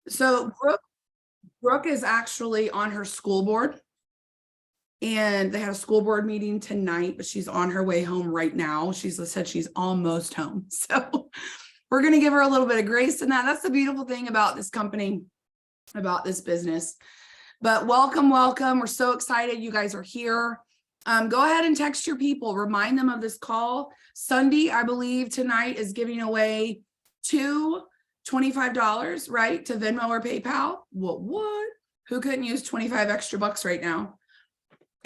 So Brooke is actually on her school board, and they had a school board meeting tonight, but she's on her way home right now. She's said she's almost home. So we're going to give her a little bit of grace in that. That's the beautiful thing about this company, about this business. But welcome. We're so excited you guys are here. Go ahead and text your people, remind them of this call. Sunday, I believe tonight is giving away $25, right? To Venmo or PayPal. What? Who couldn't use 25 extra bucks right now?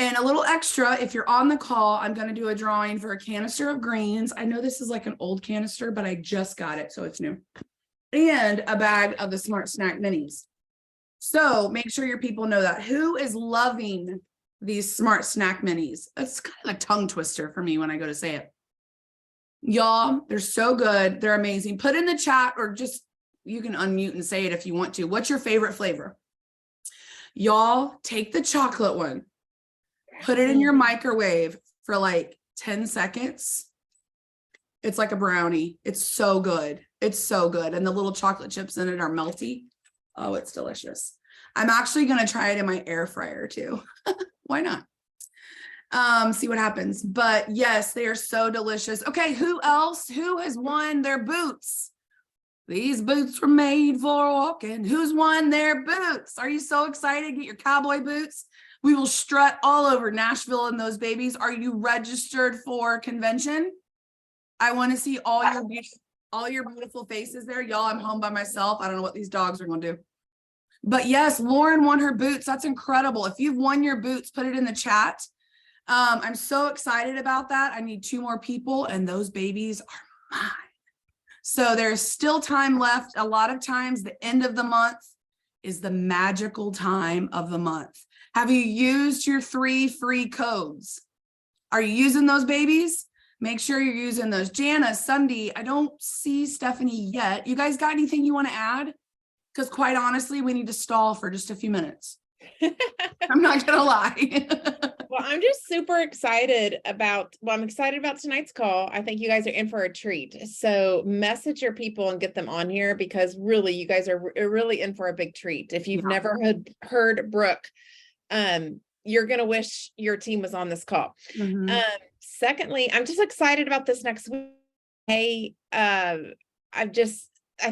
And a little extra, if you're on the call, I'm going to do a drawing for a canister of greens. I know this is like an old canister, but I just got it, so it's new. And a bag of the Smart Snack Minis. So make sure your people know that. Who is loving these Smart Snack Minis? It's kind of a tongue twister for me when I go to say it. Y'all, they're so good. They're amazing. Put in the chat, or just you can unmute and say it if you want to. What's your favorite flavor? Y'all, take the chocolate one. Put it in your microwave for like 10 seconds. It's like a brownie. It's so good. It's so good. And the little chocolate chips in it are melty. Oh, it's delicious. I'm actually going to try it in my air fryer too. Why not? See what happens. But yes, they are so delicious. Okay, who else? Who has won their boots? These boots were made for walking. Who's won their boots? Are you so excited? Get your cowboy boots. We will strut all over Nashville in those babies. Are you registered for convention? I want to see all your beautiful faces there. Y'all, I'm home by myself. I don't know what these dogs are going to do. But yes, Lauren won her boots. That's incredible. If you've won your boots, put it in the chat. I'm so excited about that. I need 2 more people, and those babies are mine. So there's still time left. A lot of times the end of the month is the magical time of the month. Have you used your 3 free codes? Are you using those babies? Make sure you're using those. Jana, Sunday, I don't see Stephanie yet. You guys got anything you want to add? Because quite honestly, we need to stall for just a few minutes. I'm not going to lie. Well, I'm just super excited I'm excited about tonight's call. I think you guys are in for a treat. So message your people and get them on here, because really, you guys are really in for a big treat. If you've never heard Brooke, you're going to wish your team was on this call. Mm-hmm. Secondly, I'm just excited about this next week. Hey, I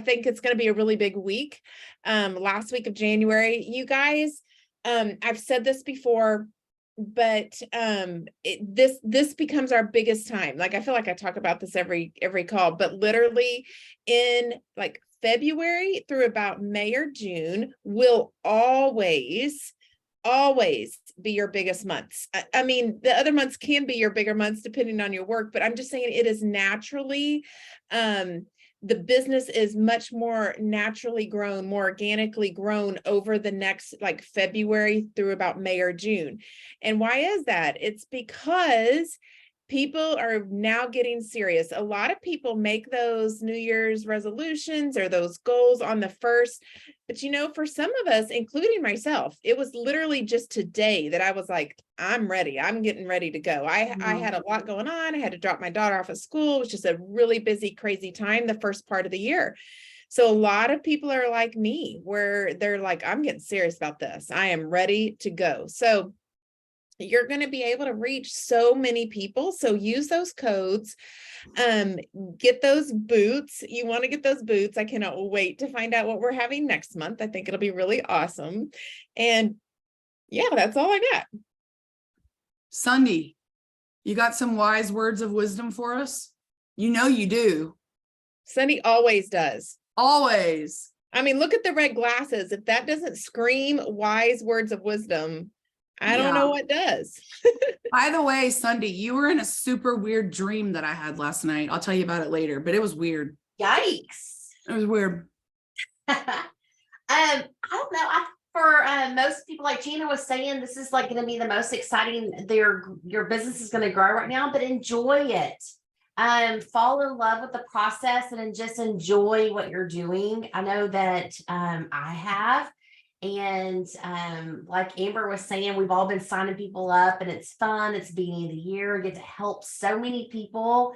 think it's going to be a really big week. Last week of January, you guys, I've said this before, but this becomes our biggest time. Like, I feel like I talk about this every call, but literally in like February through about May or June will always be your biggest months. I mean, the other months can be your bigger months depending on your work, but I'm just saying it is naturally, the business is much more naturally grown, more organically grown over the next like February through about May or June. And why is that? It's because people are now getting serious. A lot of people make those New Year's resolutions or those goals on the 1st. But, you know, for some of us, including myself, it was literally just today that I was like, I'm ready. I'm getting ready to go. I had a lot going on. I had to drop my daughter off at school. It was just a really busy, crazy time the first part of the year. So a lot of people are like me, where they're like, I'm getting serious about this. I am ready to go. So you're going to be able to reach so many people. So use those codes, get those boots. You want to get those boots. I cannot wait to find out what we're having next month. I think it'll be really awesome. And yeah, that's all I got. Sunday, you got some wise words of wisdom for us? You know you do. Sunday always does. Always. I mean, look at the red glasses. If that doesn't scream wise words of wisdom, I don't know what does. By the way, Sunday, you were in a super weird dream that I had last night. I'll tell you about it later, but it was weird. Yikes. It was weird. I don't know. For most people, like Gina was saying, this is like going to be the most exciting. Your business is going to grow right now, but enjoy it. Fall in love with the process and just enjoy what you're doing. I know that I have. And like Amber was saying, we've all been signing people up, and it's fun. It's the beginning of the year. I get to help so many people.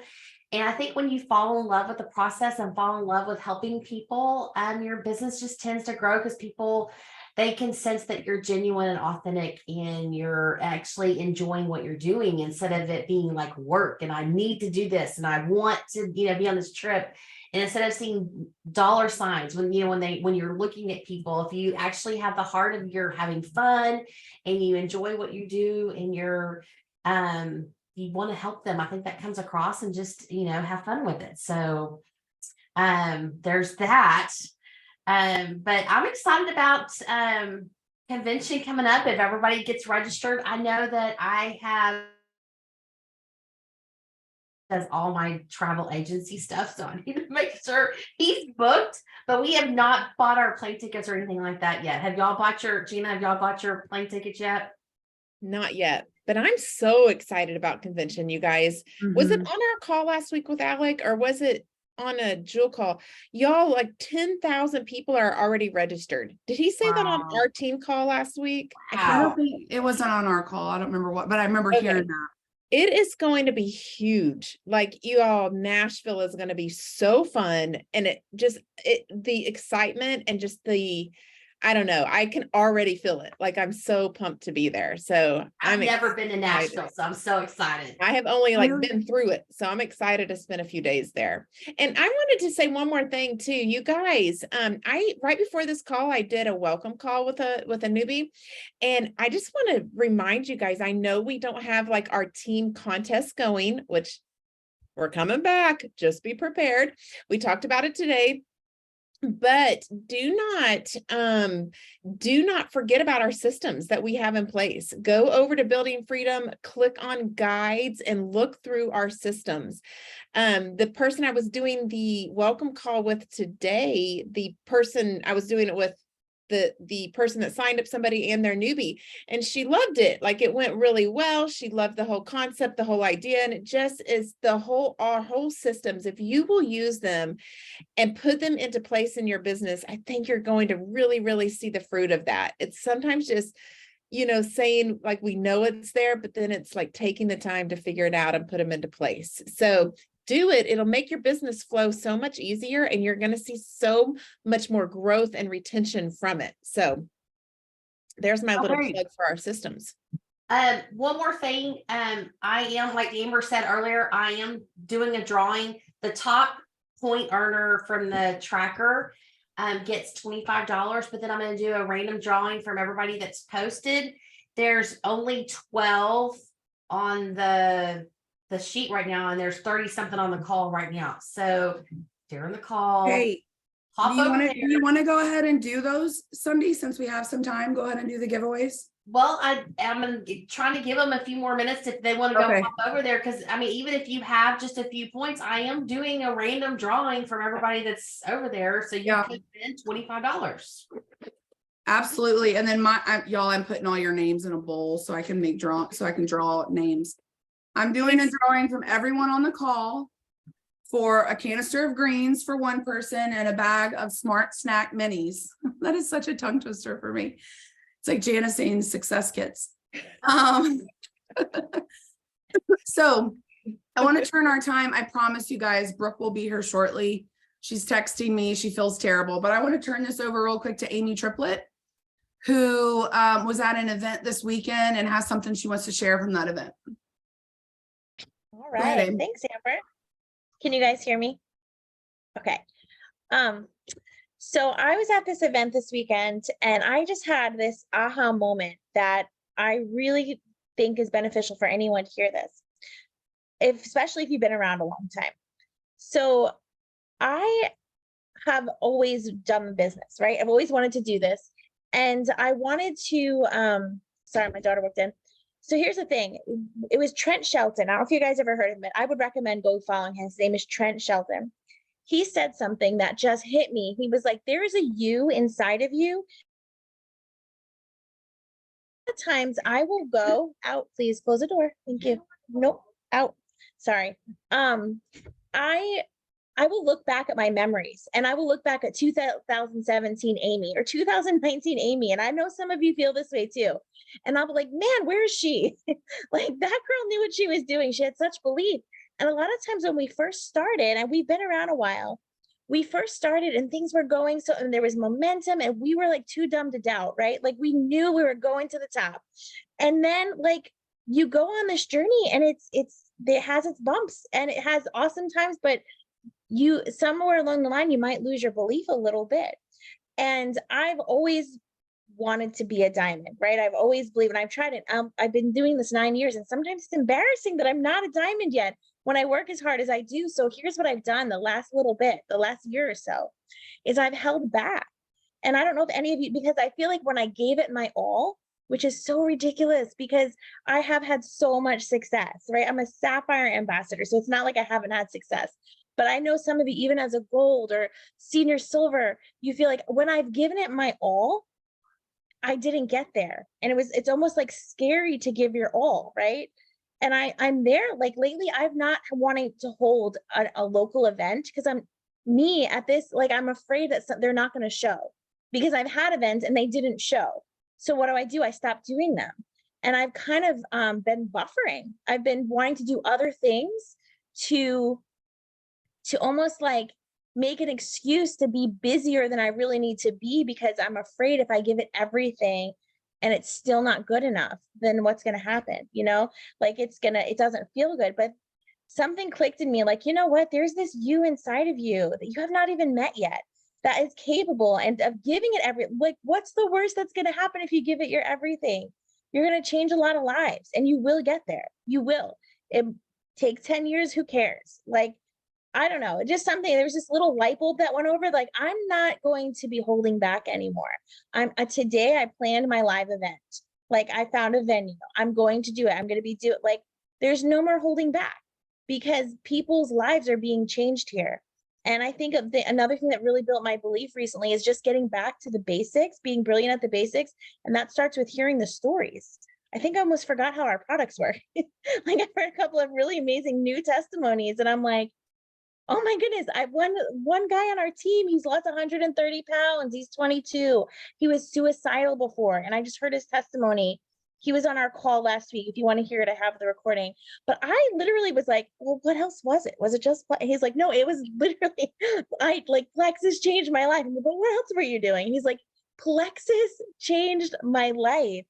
And I think when you fall in love with the process and fall in love with helping people, your business just tends to grow because people, they can sense that you're genuine and authentic and you're actually enjoying what you're doing instead of it being like work and I need to do this and I want to, be on this trip. And instead of seeing dollar signs when, when you're looking at people, if you actually have the heart of you're having fun and you enjoy what you do and you want to help them, I think that comes across and just, have fun with it. So there's that. But I'm excited about convention coming up. If everybody gets registered, I know that I have does all my travel agency stuff. So I need to make sure he's booked, but we have not bought our plane tickets or anything like that yet. Have y'all bought Gina, have y'all bought your plane tickets yet? Not yet, but I'm so excited about convention, you guys. Was it on our call last week with Alec or was it on a Jewel call? Y'all, like 10,000 people are already registered. Did he say that on our team call last week? I don't think it wasn't on our call. I don't remember what, but I remember hearing that. It is going to be huge. Like you all, Nashville is going to be so fun. And the excitement and just I don't know. I can already feel it. Like I'm so pumped to be there. So I've never been to Nashville, so I'm so excited. I have only been through it. So I'm excited to spend a few days there. And I wanted to say one more thing too, you guys. Right before this call, I did a welcome call with a newbie. And I just want to remind you guys, I know we don't have like our team contest going, which we're coming back. Just be prepared. We talked about it today. But do not forget about our systems that we have in place. Go over to Building Freedom, click on guides and look through our systems. The person I was doing the welcome call with today, the person I was doing it with, the person that signed up somebody and their newbie, and she loved it. Like it went really well. She loved the whole concept, the whole idea. And it just is our whole systems. If you will use them and put them into place in your business, I think you're going to really, really see the fruit of that. It's sometimes just, saying like, we know it's there, but then it's like taking the time to figure it out and put them into place. So do it. It'll make your business flow so much easier and you're going to see so much more growth and retention from it. So there's my little plug for our systems. One more thing. I am, like Amber said earlier, I am doing a drawing. The top point earner from the tracker gets $25, but then I'm going to do a random drawing from everybody that's posted. There's only 12 on the sheet right now, and there's 30 something on the call right now. So during the call, hey, do you want to go ahead and do those Sunday since we have some time? Go ahead and do the giveaways. Well, I'm trying to give them a few more minutes if they want to go hop over there. Because even if you have just a few points, I am doing a random drawing from everybody that's over there. So you could spend $25. Absolutely. And then I'm putting all your names in a bowl so I can draw names. I'm doing a drawing from everyone on the call for a canister of greens for one person and a bag of Smart Snack minis. That is such a tongue twister for me. It's like Janice saying success kits. So I want to turn our time. I promise you guys, Brooke will be here shortly. She's texting me. She feels terrible, but I want to turn this over real quick to Amy Triplett, who was at an event this weekend and has something she wants to share from that event. All right. Thanks, Amber. Can you guys hear me? Okay. So I was at this event this weekend and I just had this aha moment that I really think is beneficial for anyone to hear this, especially if you've been around a long time. So I have always done business, right? I've always wanted to do this. And I wanted to, sorry, my daughter walked in. So here's the thing. It was Trent Shelton. I don't know if you guys ever heard of him. I would recommend go following him. His name is Trent Shelton. He said something that just hit me. He was like, there is a you inside of you. At times I will go out. Please close the door. Thank you. Nope. Out. Sorry. I will look back at my memories and I will look back at 2017 Amy or 2019 Amy. And I know some of you feel this way too. And I'll be like, man, where is she? Like that girl knew what she was doing. She had such belief. And a lot of times when we first started, and we've been around a while, we first started and things were going so, and there was momentum and we were like too dumb to doubt, right? Like we knew we were going to the top. And then like you go on this journey and it has its bumps and it has awesome times, but you somewhere along the line, you might lose your belief a little bit. And I've always wanted to be a diamond, right? I've always believed, and I've tried it. I've been doing this 9 years, and sometimes it's embarrassing that I'm not a diamond yet when I work as hard as I do. So here's what I've done the last year or so, is I've held back. And I don't know if any of you, because I feel like when I gave it my all, which is so ridiculous because I have had so much success, right? I'm a sapphire ambassador, so it's not like I haven't had success. But I know some of you, even as a gold or senior silver, you feel like when I've given it my all, I didn't get there. And it's almost like scary to give your all, right? And I'm there. Like lately, I've not wanting to hold a local event because I'm afraid that they're not going to show, because I've had events and they didn't show. So what do? I stopped doing them. And I've kind of been buffering. I've been wanting to do other things to almost like make an excuse to be busier than I really need to be, because I'm afraid if I give it everything and it's still not good enough, then what's going to happen? Like it doesn't feel good. But something clicked in me, like, you know what, there's this you inside of you that you have not even met yet that is capable and of giving it like, what's the worst that's going to happen if you give it your everything? You're going to change a lot of lives and you will get there. You will. It takes 10 years. Who cares? Like, I don't know, just something, there was this little light bulb that went over, like, I'm not going to be holding back anymore. Today I planned my live event. Like I found a venue. I'm going to do it. I'm going to do it. Like there's no more holding back because people's lives are being changed here. And I think another thing that really built my belief recently is just getting back to the basics, being brilliant at the basics. And that starts with hearing the stories. I think I almost forgot how our products work. Like I've heard a couple of really amazing new testimonies and I'm like, oh my goodness, I one guy on our team, he's lost 130 pounds. He's 22. He was suicidal before. And I just heard his testimony. He was on our call last week. If you want to hear it, I have the recording. But I literally was like, well, what else was it? Was it just, he's like, no, it was literally, Plexus changed my life. But what else were you doing? He's like, Plexus changed my life.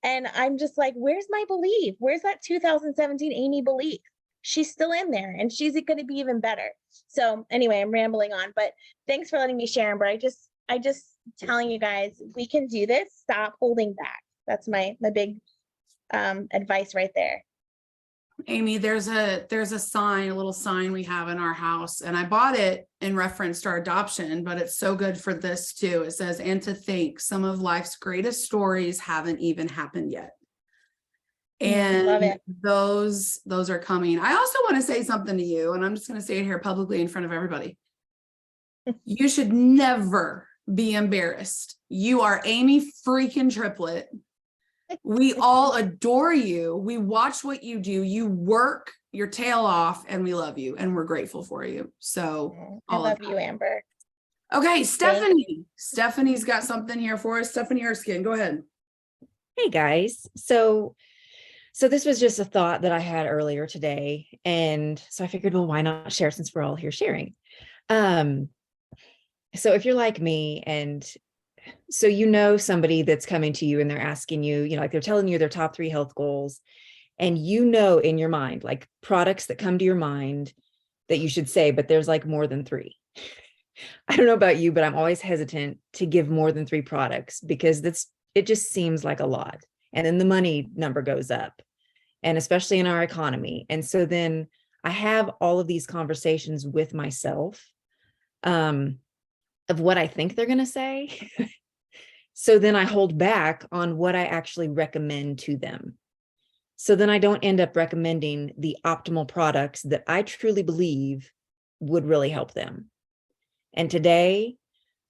And I'm just like, where's my belief? Where's that 2017 Amy belief? She's still in there and she's going to be even better. So anyway, I'm rambling on, but thanks for letting me share. But I just telling you guys, we can do this. Stop holding back. That's my big advice right there. Amy, there's a little sign we have in our house, and I bought it in reference to our adoption, but it's so good for this too. It says, and to think some of life's greatest stories haven't even happened yet. And love it. Those are coming. I also want to say something to you, and I'm just going to say it here publicly in front of everybody. You should never be embarrassed. You are Amy freaking Triplet. We all adore you. We watch what you do. You work your tail off and we love you and we're grateful for you. So I love you, Amber. Okay, Stephanie. Stephanie's got something here for us. Stephanie Erskine, go ahead. Hey guys. So this was just a thought that I had earlier today. And so I figured, well, why not share since we're all here sharing? So if you're like me, and so somebody that's coming to you and they're asking you, like they're telling you their top 3 health goals, and in your mind, like products that come to your mind that you should say, but there's like more than 3. I don't know about you, but I'm always hesitant to give more than 3 products because it just seems like a lot. And then the money number goes up, and especially in our economy. And so then I have all of these conversations with myself of what I think they're going to say. So then I hold back on what I actually recommend to them. So then I don't end up recommending the optimal products that I truly believe would really help them. And today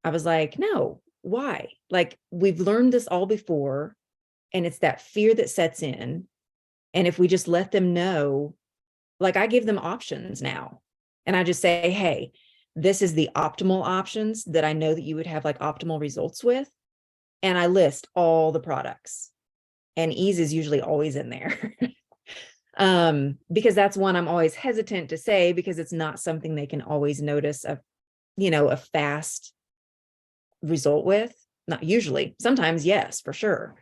I was like, no, why? Like we've learned this all before, and it's that fear that sets in. And if we just let them know, like I give them options now, and I just say, hey, this is the optimal options that I know that you would have like optimal results with. And I list all the products, and ease is usually always in there. Because that's one I'm always hesitant to say, because it's not something they can always notice a fast result with. Not usually, sometimes, yes, for sure.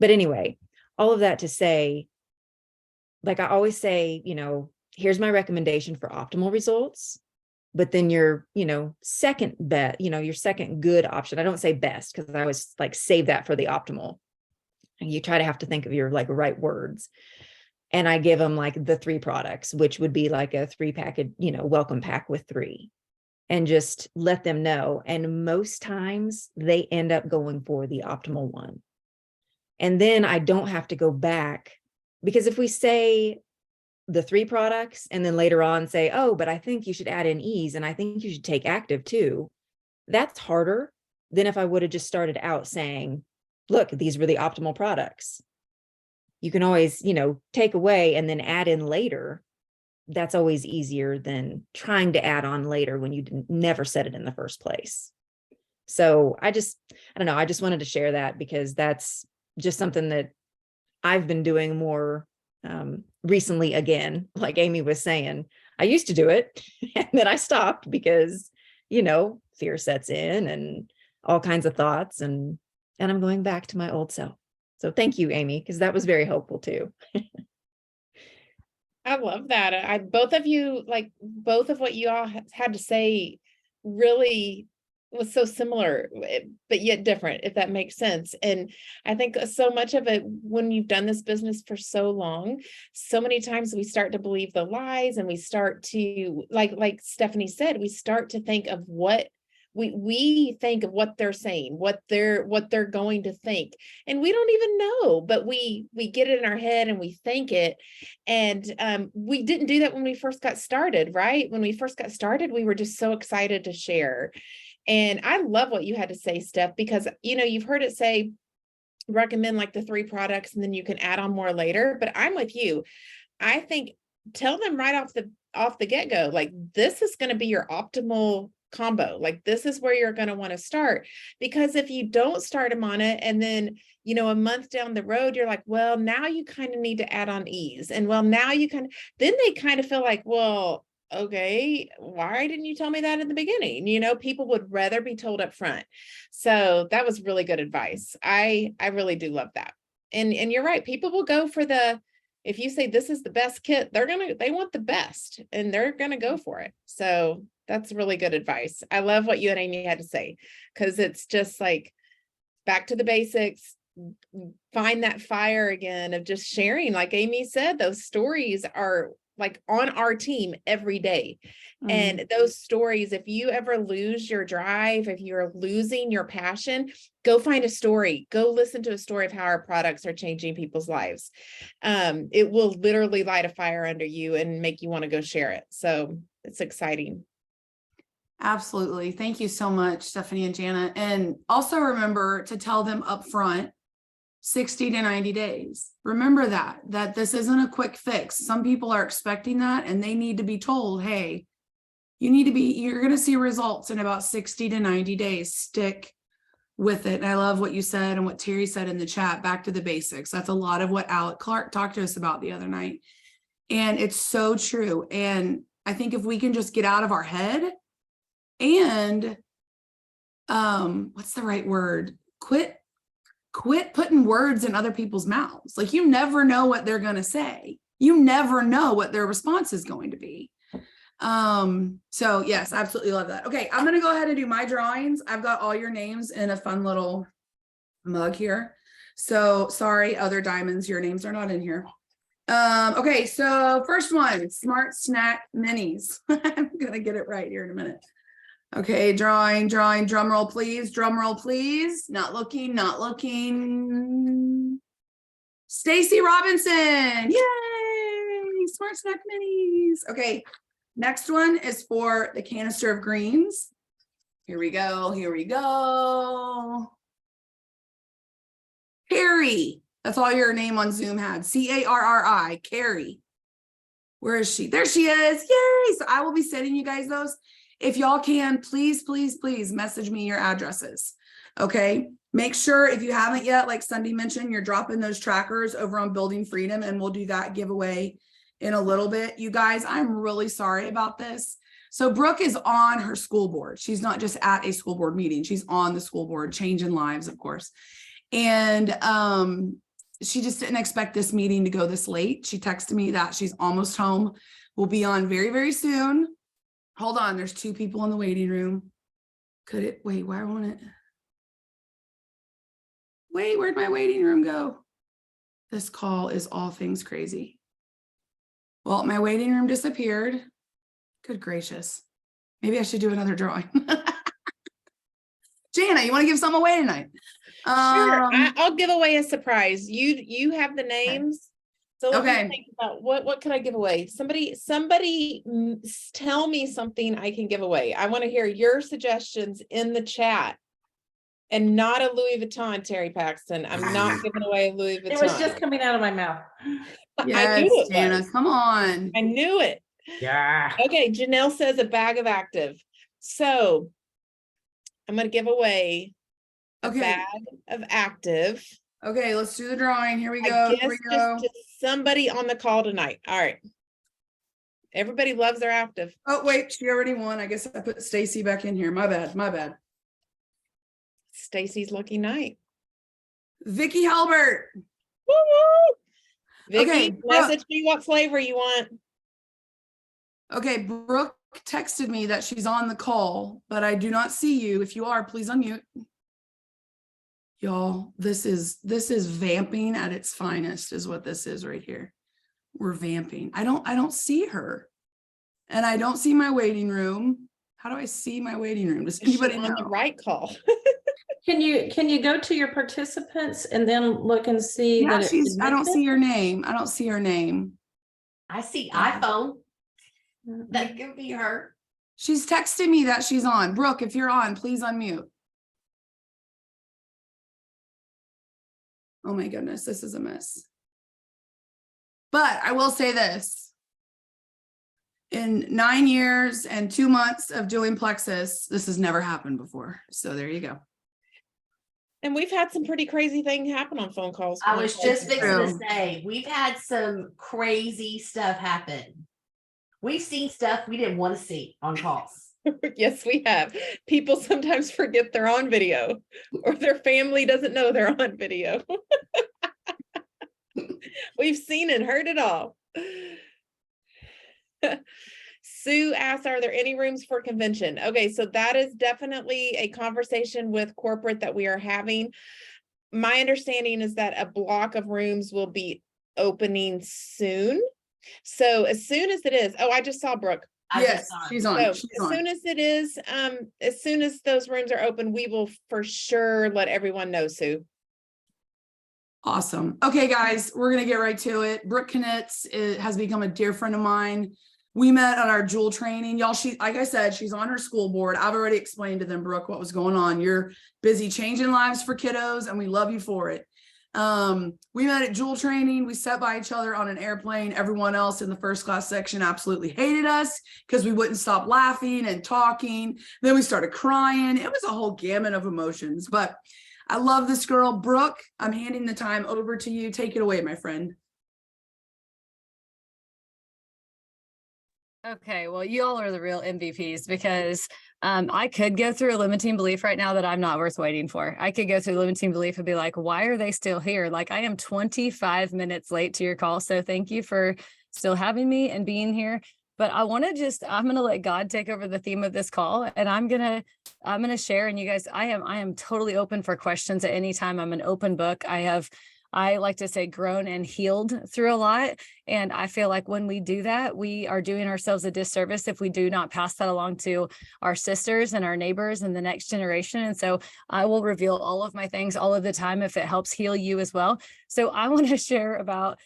But anyway, all of that to say, like I always say, here's my recommendation for optimal results. But then your, second bet, your second good option. I don't say best, because I always like save that for the optimal. And you try to have to think of your like right words. And I give them like the 3 products, which would be like a 3 package, welcome pack with 3, and just let them know. And most times they end up going for the optimal one. And then I don't have to go back, because if we say the 3 products and then later on say, oh, but I think you should add in ease, and I think you should take active too, that's harder than if I would have just started out saying, look, these were the optimal products. You can always, take away and then add in later. That's always easier than trying to add on later when you never said it in the first place. So I don't know. I just wanted to share that, because that's just something that I've been doing more recently. Again, like Amy was saying, I used to do it and then I stopped because, fear sets in and all kinds of thoughts, and I'm going back to my old self. So thank you, Amy, because that was very helpful too. I love that. Both of you, like both of what you all had to say really was so similar, but yet different, if that makes sense. And I think so much of it, when you've done this business for so long, so many times we start to believe the lies, and we start to, like Stephanie said, we start to think of what we think of what they're saying, what they're going to think, and we don't even know, but we get it in our head and we think it. And we didn't do that when we first got started, right? When we first got started, we were just so excited to share. And I love what you had to say, Steph, because you've heard it say recommend like the 3 products and then you can add on more later. But I'm with you. I think tell them right off the get-go, like, this is going to be your optimal combo. Like, this is where you're going to want to start, because if you don't start them on it, and then, a month down the road, you're like, well, now you kind of need to add on ease. And well, now then they kind of feel like, well, okay, why didn't you tell me that in the beginning? People would rather be told up front. So that was really good advice. I really do love that. And you're right. People will go for if you say this is the best kit, they want the best, and they're going to go for it. So that's really good advice. I love what you and Amy had to say, because it's just like back to the basics, find that fire again of just sharing. Like Amy said, those stories are like on our team every day. And those stories, if you ever lose your drive, if you're losing your passion, go find a story, go listen to a story of how our products are changing people's lives. It will literally light a fire under you and make you want to go share it. So it's exciting. Absolutely. Thank you so much, Stephanie and Jana. And also remember to tell them up front, 60 to 90 days. Remember that this isn't a quick fix. Some people are expecting that, and they need to be told, hey, you're going to see results in about 60 to 90 days. Stick with it. And I love what you said and what Terry said in the chat, back to the basics. That's a lot of what Alec Clark talked to us about the other night. And it's so true. And I think if we can just get out of our head and, what's the right word? Quit putting words in other people's mouths. Like, you never know what they're going to say. You never know what their response is going to be. So yes, absolutely love that. Okay. I'm going to go ahead and do my drawings. I've got all your names in a fun little mug here. So sorry, other diamonds, your names are not in here. Okay. So first one, Smart Snack Minis. I'm going to get it right here in a minute. Okay, drawing, drum roll, please. Not looking. Stacy Robinson. Yay! Smart Snack Minis. Okay, next one is for the canister of greens. Here we go. Carrie. That's all your name on Zoom had. Carri. Carrie. Where is she? There she is. Yay! So I will be sending you guys those. If y'all can, please message me your addresses. Okay. Make sure if you haven't yet, like Sunday mentioned, you're dropping those trackers over on Building Freedom, and we'll do that giveaway in a little bit. You guys, I'm really sorry about this. So Brooke is on her school board. She's not just at a school board meeting. She's on the school board, changing lives, of course. And she just didn't expect this meeting to go this late. She texted me that she's almost home. We'll be on very, very soon. Hold on. There's 2 people in the waiting room. Wait, why won't it? Wait, where'd my waiting room go? This call is all things crazy. Well, my waiting room disappeared. Good gracious. Maybe I should do another drawing. Jana, you want to give some away tonight? Sure, I'll give away a surprise. You have the names. So let me think about what could I give away? Somebody tell me something I can give away. I want to hear your suggestions in the chat. And not a Louis Vuitton, Terry Paxton. I'm not giving away a Louis Vuitton. It was just coming out of my mouth. Yes, I knew it Jana, was. come on. I knew it. Yeah. Okay, Janelle says a bag of active. So I'm going to give away a bag of active. Okay, let's do the drawing. Here we go. I Here guess we go. just to somebody on the call tonight. All right. Everybody loves their active. Oh, wait, she already won. I guess I put Stacy back in here. My bad. My bad. Stacy's lucky night. Vicky Halbert. Woo-woo! Vicky, Okay, message me what flavor you want. Okay, Brooke texted me that she's on the call, but I do not see you. If you are, please unmute. Y'all, this is vamping at its finest is what this is right here. We're vamping. I don't see her. And I don't see my waiting room. How do I see my waiting room? Does anybody on know? the right call? Can you go to your participants and then look and see Yeah, that I don't see her name. I don't see her name. I see iPhone. That could be her. She's texting me that she's on. Brooke, if you're on, please unmute. Oh my goodness, this is a mess. But I will say this. In 9 years and 2 months of doing Plexus, this has never happened before. So there you go. And we've had some pretty crazy things happen on phone calls. I was just fixing to True. say, we've had some crazy stuff happen. We've seen stuff we didn't want to see on calls. Yes, we have. People sometimes forget they're on video or their family doesn't know they're on video. We've seen and heard it all. Sue asked, are there any rooms for convention? Okay, so that is definitely a conversation with corporate that we are having. My understanding is that a block of rooms will be opening soon. So as soon as it is, I just saw Brooke. Yes, she's on. So She's as on. soon as it is, as soon as those rooms are open, we will for sure let everyone know, Sue. Awesome. Okay, guys, we're going to get right to it. Brooke Kanitz has become a dear friend of mine. We met on our Jewel training. Y'all, like I said, she's on her school board. I've already explained to them, Brooke, what was going on. You're busy changing lives for kiddos, and we love you for it. We met at Jewel training. We sat by each other on an airplane. Everyone else in the first class section absolutely hated us because we wouldn't stop laughing and talking. Then we started crying. It was a whole gamut of emotions, but I love this girl. Brooke, I'm handing the time over to you. Take it away, my friend. Okay, well, you all are the real MVPs because I could go through a limiting belief right now that I'm not worth waiting for. I could go through limiting belief and be like, why are they still here? Like, I am 25 minutes late to your call. So thank you for still having me and being here. But I want to I'm going to let God take over the theme of this call, and I'm going to share. And you guys, I am totally open for questions at any time. I'm an open book. I like to say grown and healed through a lot. And I feel like when we do that, we are doing ourselves a disservice if we do not pass that along to our sisters and our neighbors and the next generation. And so I will reveal all of my things all of the time if it helps heal you as well. So I want to share about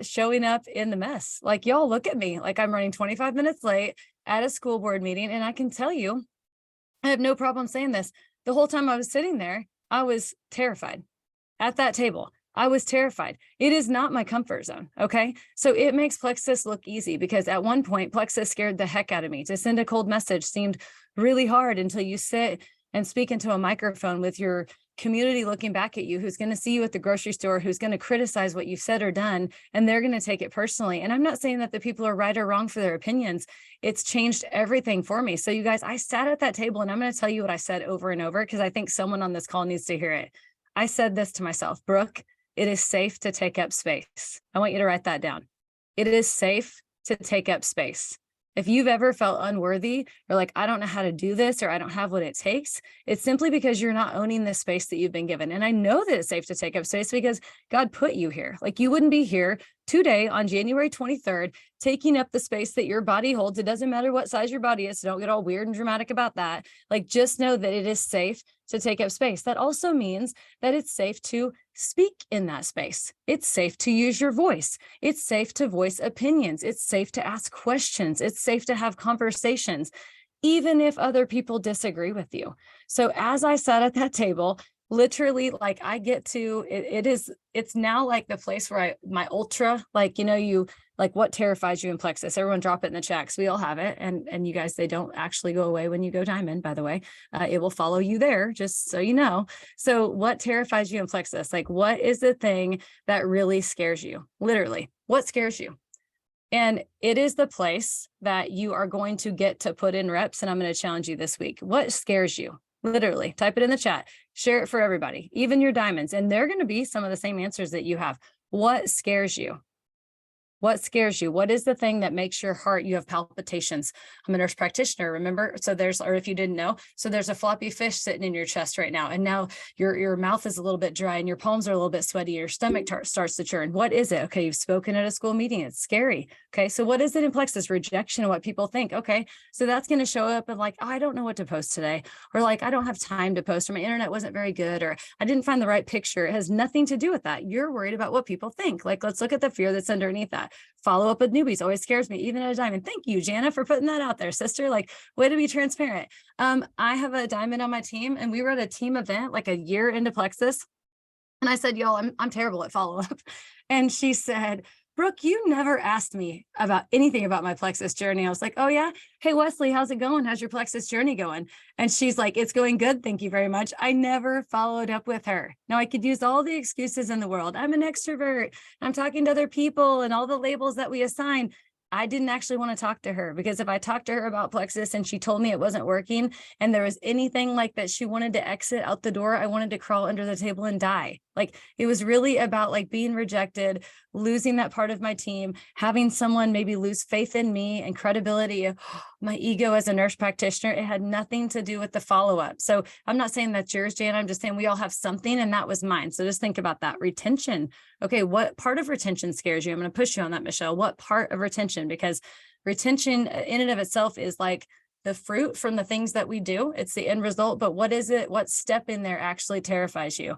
showing up in the mess. Like, y'all look at me, like I'm running 25 minutes late at a school board meeting. And I can tell you, I have no problem saying this. The whole time I was sitting there, I was terrified at that table. I was terrified. It is not my comfort zone. Okay. So it makes Plexus look easy because at one point, Plexus scared the heck out of me. To send a cold message seemed really hard until you sit and speak into a microphone with your community looking back at you, who's going to see you at the grocery store, who's going to criticize what you've said or done, and they're going to take it personally. And I'm not saying that the people are right or wrong for their opinions. It's changed everything for me. So you guys, I sat at that table, and I'm going to tell you what I said over and over, because I think someone on this call needs to hear it. I said this to myself: Brooke, it is safe to take up space. I want you to write that down. It is safe to take up space. If you've ever felt unworthy or like, I don't know how to do this, or I don't have what it takes, it's simply because you're not owning the space that you've been given. And I know that it's safe to take up space because God put you here. Like, you wouldn't be here today on January 23rd, taking up the space that your body holds. It doesn't matter what size your body is. So don't get all weird and dramatic about that. Like, just know that it is safe to take up space. That also means that it's safe to speak in that space. It's safe to use your voice. It's safe to voice opinions. It's safe to ask questions. It's safe to have conversations, even if other people disagree with you. So as I sat at that table, literally, like, I get to, it's now like the place where my ultra, like, you like, what terrifies you in plexus? Everyone drop it in the chat, because we all have it. And you guys, they don't actually go away when you go diamond, by the way. It will follow you there, just so you know. So what terrifies you in plexus? Like, what is the thing that really scares you? Literally, what scares you? And it is the place that you are going to get to put in reps. And I'm going to challenge you this week. What scares you? Literally, type it in the chat, share it for everybody, even your diamonds. And they're going to be some of the same answers that you have. What scares you? What scares you? What is the thing that makes your heart, you have palpitations? I'm a nurse practitioner, remember? So there's, or if you didn't know, so there's a floppy fish sitting in your chest right now. And now your mouth is a little bit dry and your palms are a little bit sweaty. Your stomach starts to churn. What is it? Okay, you've spoken at a school meeting. It's scary. Okay, so what is it in plexus? Rejection of what people think. Okay, so that's going to show up and like, oh, I don't know what to post today. Or like, I don't have time to post, or my internet wasn't very good, or I didn't find the right picture. It has nothing to do with that. You're worried about what people think. Like, let's look at the fear that's underneath that. Follow up with newbies always scares me, even at a diamond. Thank you, Jana, for putting that out there, sister. Like, way to be transparent. I have a diamond on my team, and we were at a team event like a year into plexus. And I said, y'all, I'm terrible at follow up. And she said, Brooke, you never asked me about anything about my plexus journey. I was like, oh yeah. Hey, Wesley, how's it going? How's your plexus journey going? And she's like, it's going good. Thank you very much. I never followed up with her. Now I could use all the excuses in the world. I'm an extrovert. I'm talking to other people and all the labels that we assign. I didn't actually want to talk to her, because if I talked to her about plexus and she told me it wasn't working and there was anything like that she wanted to exit out the door, I wanted to crawl under the table and die. Like, it was really about like being rejected, losing that part of my team, having someone maybe lose faith in me and credibility of my ego as a nurse practitioner. It had nothing to do with the follow-up. So I'm not saying that's yours, Jan. I'm just saying we all have something, and that was mine. So just think about that. Retention. Okay, what part of retention scares you? I'm going to push you on that, Michelle. What part of retention? Because retention in and of itself is like the fruit from the things that we do. It's the end result. But what is it? What step in there actually terrifies you?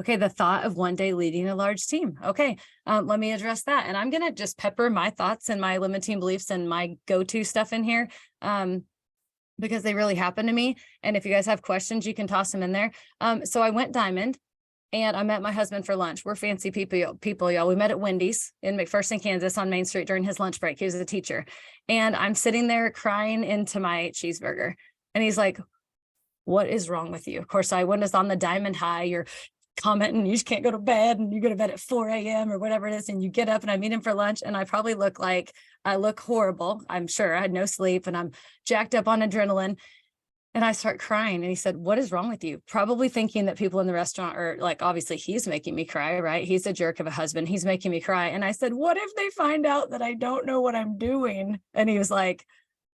Okay, the thought of one day leading a large team. Okay, let me address that. And I'm going to just pepper my thoughts and my limiting beliefs and my go-to stuff in here, because they really happen to me. And if you guys have questions, you can toss them in there. So I went diamond, and I met my husband for lunch. We're fancy people, y'all. We met at Wendy's in McPherson, Kansas on Main Street during his lunch break. He was a teacher. And I'm sitting there crying into my cheeseburger. And he's like, what is wrong with you? Of course, I was on the diamond high. You're commenting, you just can't go to bed, and you go to bed at 4 a.m. or whatever it is. And you get up, and I meet him for lunch, and I probably look horrible. I'm sure I had no sleep, and I'm jacked up on adrenaline. And I start crying, and he said, what is wrong with you? Probably thinking that people in the restaurant are like, obviously he's making me cry, right? He's a jerk of a husband. He's making me cry. And I said, what if they find out that I don't know what I'm doing? And he was like,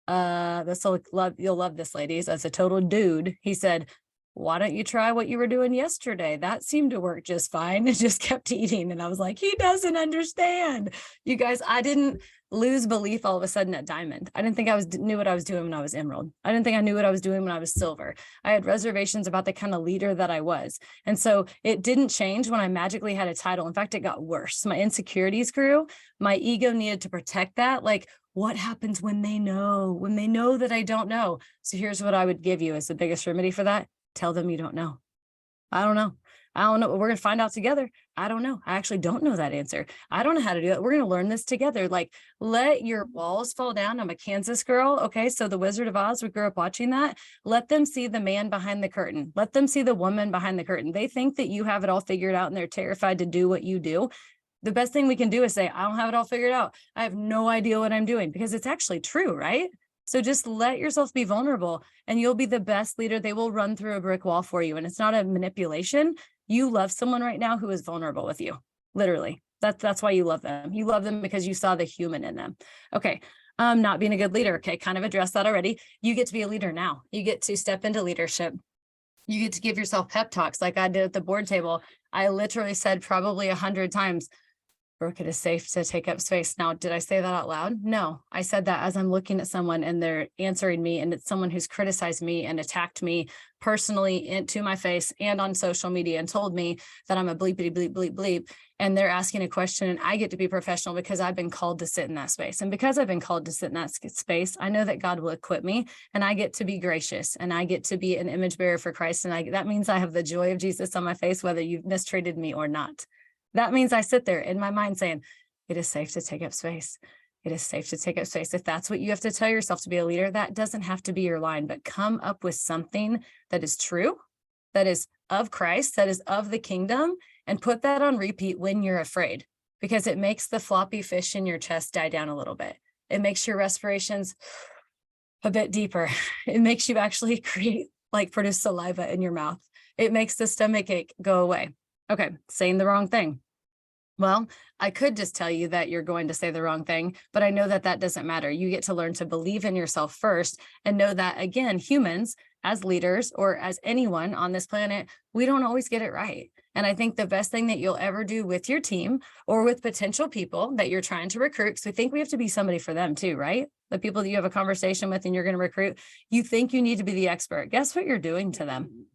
you'll love this, ladies. As a total dude, he said, why don't you try what you were doing yesterday? That seemed to work just fine. And just kept eating. And I was like, he doesn't understand. You guys, I didn't lose belief all of a sudden at diamond. I didn't think knew what I was doing when I was emerald. I didn't think I knew what I was doing when I was silver. I had reservations about the kind of leader that I was. And so it didn't change when I magically had a title. In fact, it got worse. My insecurities grew. My ego needed to protect that. Like, what happens when they know that I don't know? So here's what I would give you as the biggest remedy for that. Tell them you don't know. I don't know. I don't know. We're going to find out together. I don't know. I actually don't know that answer. I don't know how to do it. We're going to learn this together. Like, let your walls fall down. I'm a Kansas girl. Okay. So the Wizard of Oz, we grew up watching that. Let them see the man behind the curtain. Let them see the woman behind the curtain. They think that you have it all figured out and they're terrified to do what you do. The best thing we can do is say, I don't have it all figured out. I have no idea what I'm doing, because it's actually true, right? So just let yourself be vulnerable and you'll be the best leader. They will run through a brick wall for you. And it's not a manipulation. You love someone right now who is vulnerable with you. Literally. That's why you love them. You love them because you saw the human in them. Okay. Not being a good leader. Okay. Kind of addressed that already. You get to be a leader now. You get to step into leadership. You get to give yourself pep talks like I did at the board table. I literally said probably 100 times, Brooke, it is safe to take up space. Now, did I say that out loud? No, I said that as I'm looking at someone and they're answering me, and it's someone who's criticized me and attacked me personally into my face and on social media and told me that I'm a bleepity bleep, bleep, bleep. And they're asking a question and I get to be professional because I've been called to sit in that space. And because I've been called to sit in that space, I know that God will equip me and I get to be gracious and I get to be an image bearer for Christ. And that means I have the joy of Jesus on my face, whether you've mistreated me or not. That means I sit there in my mind saying, it is safe to take up space. It is safe to take up space. If that's what you have to tell yourself to be a leader, that doesn't have to be your line, but come up with something that is true, that is of Christ, that is of the kingdom, and put that on repeat when you're afraid, because it makes the floppy fish in your chest die down a little bit. It makes your respirations a bit deeper. It makes you actually produce saliva in your mouth. It makes the stomach ache go away. Okay, saying the wrong thing. Well, I could just tell you that you're going to say the wrong thing, but I know that that doesn't matter. You get to learn to believe in yourself first and know that, again, humans as leaders or as anyone on this planet, we don't always get it right. And I think the best thing that you'll ever do with your team or with potential people that you're trying to recruit, because we think we have to be somebody for them too, right? The people that you have a conversation with and you're going to recruit, you think you need to be the expert. Guess what you're doing to them?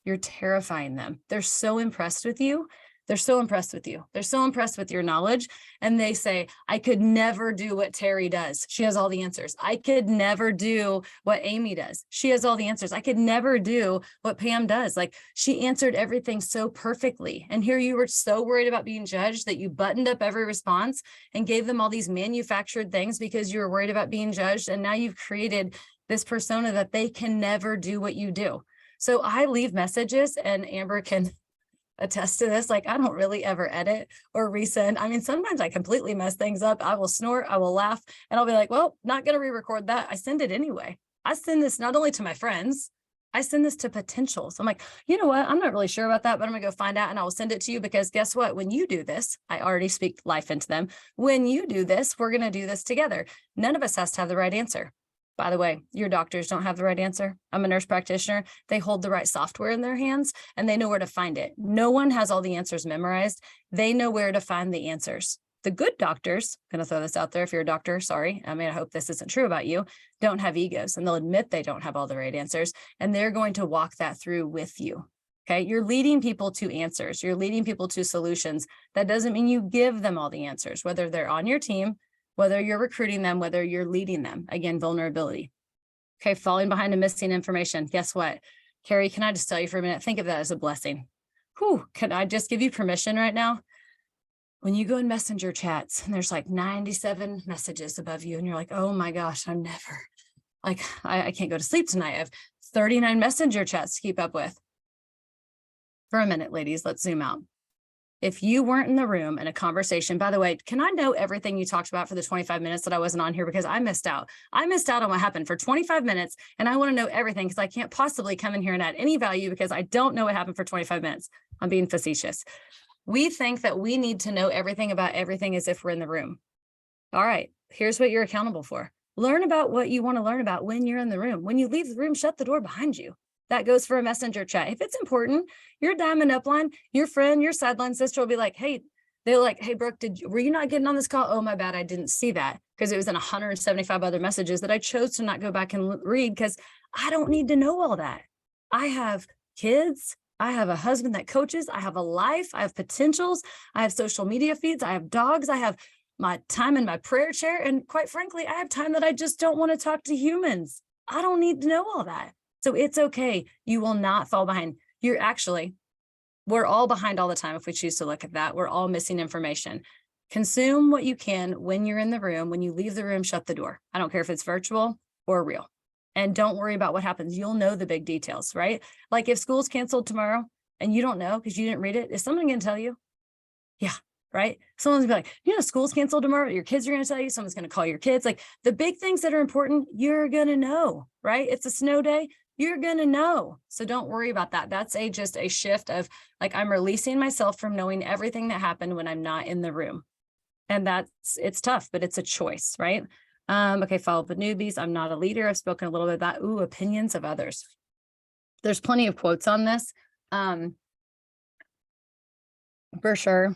You're terrifying them. They're so impressed with you. They're so impressed with you. They're so impressed with your knowledge. And they say, I could never do what Terry does. She has all the answers. I could never do what Amy does. She has all the answers. I could never do what Pam does. Like, she answered everything so perfectly. And here you were so worried about being judged that you buttoned up every response and gave them all these manufactured things because you were worried about being judged. And now you've created this persona that they can never do what you do. So I leave messages, and Amber can attest to this. Like, I don't really ever edit or resend. I mean, sometimes I completely mess things up. I will snort, I will laugh, and I'll be like, well, not going to re-record that. I send it anyway. I send this not only to my friends, I send this to potentials. I'm like, you know what? I'm not really sure about that, but I'm gonna go find out and I will send it to you, because guess what? When you do this, I already speak life into them. When you do this, we're going to do this together. None of us has to have the right answer. By the way, your doctors don't have the right answer. I'm a nurse practitioner. They hold the right software in their hands and they know where to find it. No one has all the answers memorized. They know where to find the answers. The good doctors, I'm going to throw this out there if you're a doctor, sorry. I mean, I hope this isn't true about you, don't have egos, and they'll admit they don't have all the right answers, and they're going to walk that through with you. Okay, you're leading people to answers. You're leading people to solutions. That doesn't mean you give them all the answers, whether they're on your team, whether you're recruiting them, whether you're leading them. Again, vulnerability. Okay, falling behind and missing information. Guess what? Carrie, can I just tell you for a minute? Think of that as a blessing. Whew, can I just give you permission right now? When you go in messenger chats and there's like 97 messages above you and you're like, oh my gosh, I'm never, like, I can't go to sleep tonight. I have 39 messenger chats to keep up with. For a minute, ladies, let's zoom out. If you weren't in the room in a conversation, by the way, can I know everything you talked about for the 25 minutes that I wasn't on here, because I missed out. I missed out on what happened for 25 minutes and I want to know everything, because I can't possibly come in here and add any value because I don't know what happened for 25 minutes. I'm being facetious. We think that we need to know everything about everything as if we're in the room. All right, here's what you're accountable for. Learn about what you want to learn about when you're in the room. When you leave the room, shut the door behind you. That goes for a messenger chat. If it's important, your diamond upline, your friend, your sideline sister will be like, hey, they're like, hey, Brooke, were you not getting on this call? Oh, my bad. I didn't see that, because it was in 175 other messages that I chose to not go back and read, because I don't need to know all that. I have kids. I have a husband that coaches. I have a life. I have potentials. I have social media feeds. I have dogs. I have my time in my prayer chair. And quite frankly, I have time that I just don't want to talk to humans. I don't need to know all that. So it's okay. You will not fall behind. You're actually, We're all behind all the time if we choose to look at that. We're all missing information. Consume what you can when you're in the room. When you leave the room, shut the door. I don't care if it's virtual or real. And don't worry about what happens. You'll know the big details, right? Like if school's canceled tomorrow and you don't know because you didn't read it, is someone going to tell you? Yeah, right? Someone's gonna be like, you know, school's canceled tomorrow. Your kids are going to tell you. Someone's going to call your kids. Like the big things that are important, you're going to know, right? It's a snow day. You're going to know. So don't worry about that. That's just a shift of like, I'm releasing myself from knowing everything that happened when I'm not in the room. And it's tough, but it's a choice, right? Okay, follow up with newbies. I'm not a leader. I've spoken a little bit about, opinions of others. There's plenty of quotes on this. For sure.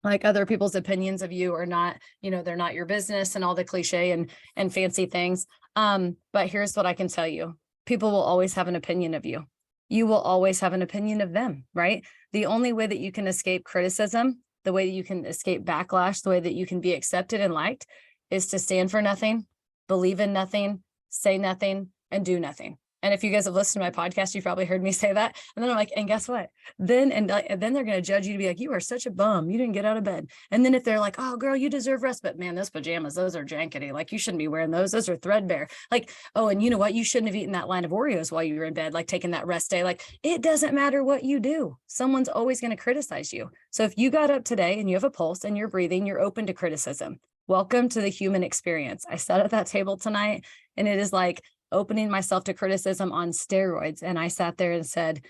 Like other people's opinions of you are not, they're not your business and all the cliche and fancy things. But here's what I can tell you. People will always have an opinion of you. You will always have an opinion of them, right? The only way that you can escape criticism, the way that you can escape backlash, the way that you can be accepted and liked is to stand for nothing, believe in nothing, say nothing, and do nothing. And if you guys have listened to my podcast, you've probably heard me say that. And then I'm like, and guess what? Then they're going to judge you to be like, you are such a bum. You didn't get out of bed. And then if they're like, oh, girl, you deserve rest. But man, those pajamas, those are jankety. Like you shouldn't be wearing those. Those are threadbare. Like, oh, and you know what? You shouldn't have eaten that line of Oreos while you were in bed, like taking that rest day. Like it doesn't matter what you do. Someone's always going to criticize you. So if you got up today and you have a pulse and you're breathing, you're open to criticism. Welcome to the human experience. I sat at that table tonight and it is like opening myself to criticism on steroids. And I sat there and said,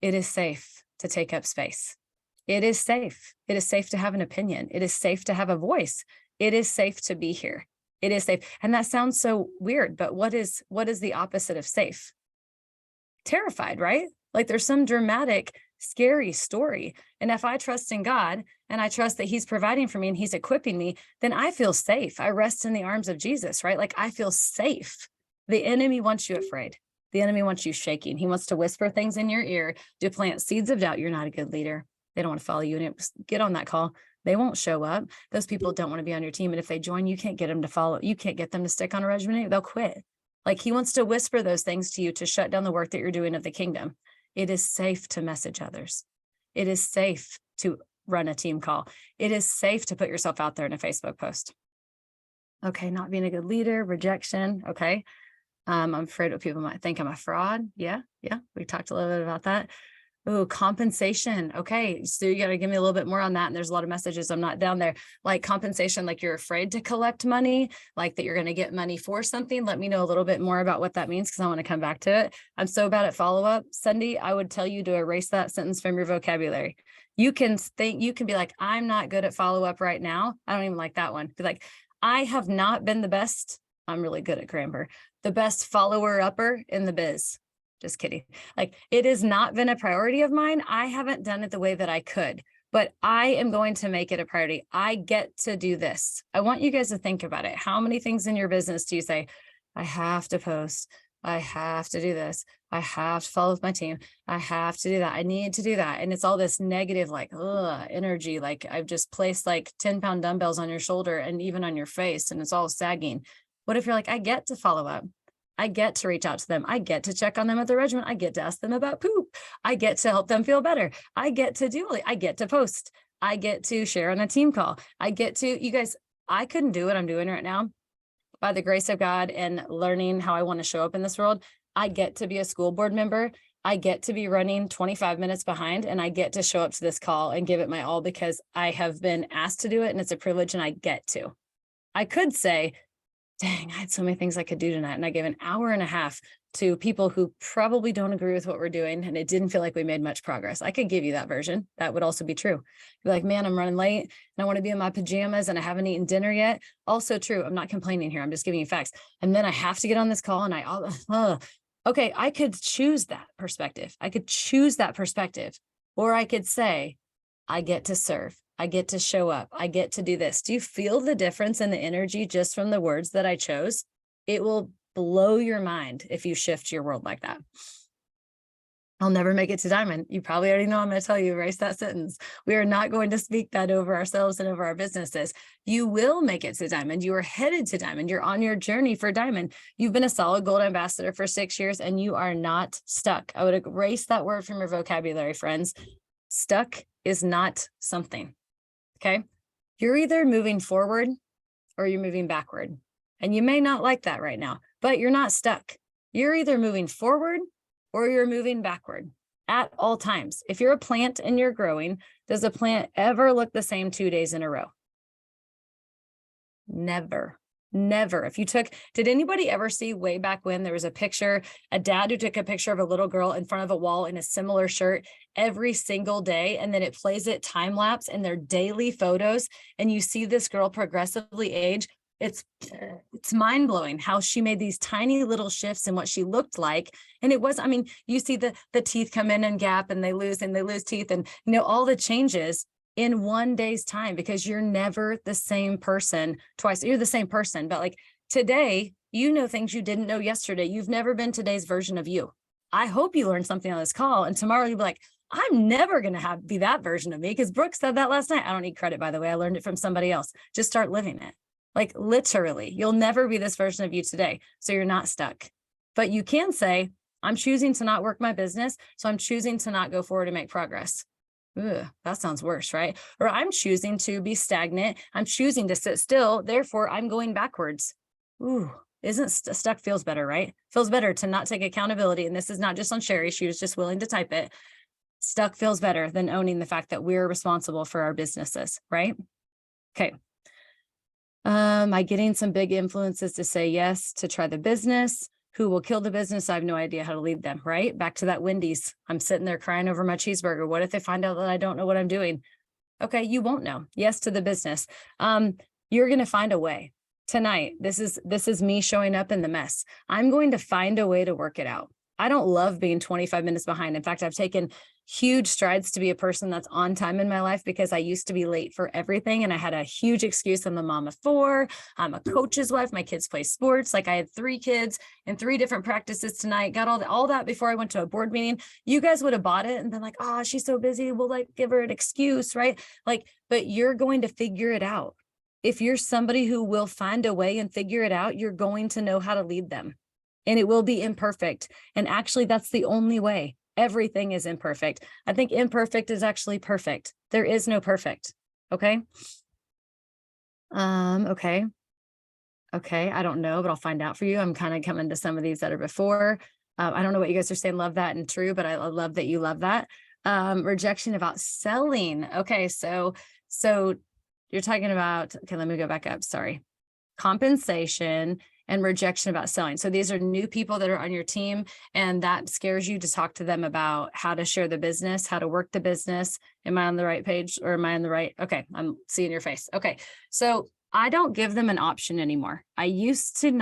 it is safe to take up space. It is safe. It is safe to have an opinion. It is safe to have a voice. It is safe to be here. It is safe. And that sounds so weird, but what is the opposite of safe? Terrified, right? Like there's some dramatic, scary story. And if I trust in God and I trust that he's providing for me and he's equipping me, then I feel safe. I rest in the arms of Jesus, right? Like I feel safe. The enemy wants you afraid. The enemy wants you shaking. He wants to whisper things in your ear to plant seeds of doubt. You're not a good leader. They don't want to follow you and get on that call. They won't show up. Those people don't want to be on your team. And if they join, you can't get them to follow. You can't get them to stick on a regimen. They'll quit. Like he wants to whisper those things to you to shut down the work that you're doing of the kingdom. It is safe to message others. It is safe to run a team call. It is safe to put yourself out there in a Facebook post. Okay, not being a good leader, rejection. Okay. I'm afraid what people might think I'm a fraud. Yeah. We talked a little bit about that. Oh, compensation. Okay. So you got to give me a little bit more on that. And there's a lot of messages. I'm not down there. Like compensation, like you're afraid to collect money, like that you're going to get money for something. Let me know a little bit more about what that means because I want to come back to it. I'm so bad at follow-up. Cindy, I would tell you to erase that sentence from your vocabulary. You can be like, I'm not good at follow-up right now. I don't even like that one. Be like, I have not been the best. I'm really good at grammar. The best follower-upper in the biz. Just kidding. Like it has not been a priority of mine. I haven't done it the way that I could, but I am going to make it a priority. I get to do this. I want you guys to think about it. How many things in your business do you say, I have to post, I have to do this, I have to follow with my team, I have to do that, I need to do that. And it's all this negative, like, energy. Like I've just placed like 10-pound dumbbells on your shoulder and even on your face, and it's all sagging. What if you're like, I get to follow up. I get to reach out to them. I get to check on them at the regimen. I get to ask them about poop. I get to help them feel better. I get to I get to post. I get to share on a team call. You guys, I couldn't do what I'm doing right now by the grace of God and learning how I want to show up in this world. I get to be a school board member. I get to be running 25 minutes behind, and I get to show up to this call and give it my all because I have been asked to do it and it's a privilege and I get to. I could say, dang, I had so many things I could do tonight. And I gave an hour and a half to people who probably don't agree with what we're doing. And it didn't feel like we made much progress. I could give you that version. That would also be true. Be like, man, I'm running late and I want to be in my pajamas and I haven't eaten dinner yet. Also true. I'm not complaining here. I'm just giving you facts. And then I have to get on this call and okay, I could choose that perspective. Or I could say, I get to serve. I get to show up. I get to do this. Do you feel the difference in the energy just from the words that I chose? It will blow your mind if you shift your world like that. I'll never make it to diamond. You probably already know I'm going to tell you, erase that sentence. We are not going to speak that over ourselves and over our businesses. You will make it to diamond. You are headed to diamond. You're on your journey for diamond. You've been a solid gold ambassador for 6 years and you are not stuck. I would erase that word from your vocabulary, friends. Stuck is not something. Okay. You're either moving forward or you're moving backward. And you may not like that right now, but you're not stuck. You're either moving forward or you're moving backward at all times. If you're a plant and you're growing, does a plant ever look the same 2 days in a row? Never. Never. Did anybody ever see way back when there was a picture, a dad who took a picture of a little girl in front of a wall in a similar shirt every single day, and then it plays it time lapse in their daily photos, and you see this girl progressively age? It's mind blowing how she made these tiny little shifts in what she looked like. And it was, I mean, you see the teeth come in and gap and they lose teeth, and all the changes in 1 day's time, because you're never the same person twice. You're the same person, but like today, things you didn't know yesterday. You've never been today's version of you. I hope you learned something on this call, and tomorrow you'll be like, I'm never going to be that version of me, because Brooke said that last night. I don't need credit, by the way. I learned it from somebody else. Just start living it. Like literally, you'll never be this version of you today. So you're not stuck. But you can say, I'm choosing to not work my business, so I'm choosing to not go forward and make progress. Ugh, that sounds worse, right? Or I'm choosing to be stagnant. I'm choosing to sit still. Therefore, I'm going backwards. Ooh, stuck feels better, right? Feels better to not take accountability. And this is not just on Sherry. She was just willing to type it. Stuck feels better than owning the fact that we're responsible for our businesses, right? Okay. Am I getting some big influences to say yes to try the business? Who will kill the business? I have no idea how to lead them, right? Back to that Wendy's. I'm sitting there crying over my cheeseburger. What if they find out that I don't know what I'm doing? Okay, you won't know. Yes to the business. You're going to find a way. Tonight, this is me showing up in the mess. I'm going to find a way to work it out. I don't love being 25 minutes behind. In fact, I've taken huge strides to be a person that's on time in my life, because I used to be late for everything. And I had a huge excuse. I'm a mom of 4. I'm a coach's wife. My kids play sports. Like I had 3 kids and 3 different practices tonight. Got all that before I went to a board meeting. You guys would have bought it and been like, oh, she's so busy. We'll like give her an excuse, right? Like, but you're going to figure it out. If you're somebody who will find a way and figure it out, you're going to know how to lead them. And it will be imperfect. And actually, that's the only way. Everything is imperfect. I think imperfect is actually perfect. There is no perfect. Okay. Okay. I don't know, but I'll find out for you. I'm kind of coming to some of these that are before. I don't know what you guys are saying. Love that and true, but I love that you love that. Rejection about selling. Okay. So you're talking about, okay, let me go back up. Sorry. Compensation and rejection about selling. So these are new people that are on your team, and that scares you to talk to them about how to share the business, how to work the business. Am I on the right page, or am I on the right? Okay. I'm seeing your face. Okay. So I don't give them an option anymore. I used to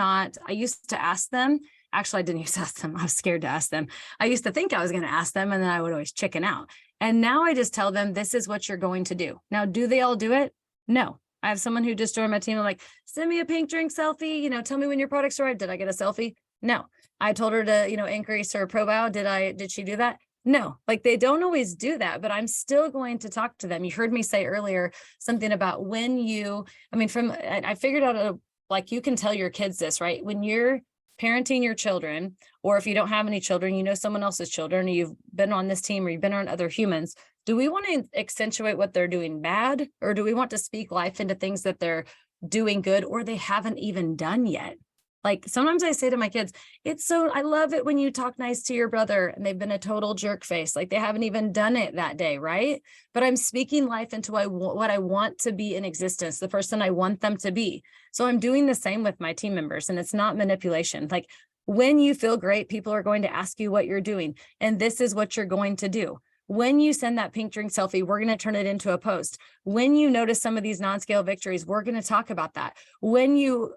ask them. Actually, I didn't used to ask them. I was scared to ask them. I used to think I was going to ask them, and then I would always chicken out. And now I just tell them, this is what you're going to do. Now, do they all do it? No. I have someone who just joined my team. I'm like, send me a pink drink selfie, tell me when your products arrived. Did I get a selfie? No. I told her to, increase her profile. Did she do that? No. Like, they don't always do that, but I'm still going to talk to them. You heard me say earlier something about I figured out you can tell your kids this, right? When you're parenting your children, or if you don't have any children, someone else's children, or you've been on this team, or you've been on other humans, do we want to accentuate what they're doing bad, or do we want to speak life into things that they're doing good or they haven't even done yet? Like, sometimes I say to my kids, I love it when you talk nice to your brother and they've been a total jerk face. Like, they haven't even done it that day, right? But I'm speaking life into what I want to be in existence, the person I want them to be. So I'm doing the same with my team members, and it's not manipulation. Like, when you feel great, people are going to ask you what you're doing, and this is what you're going to do. When you send that pink drink selfie, we're going to turn it into a post. When you notice some of these non-scale victories, we're going to talk about that. When you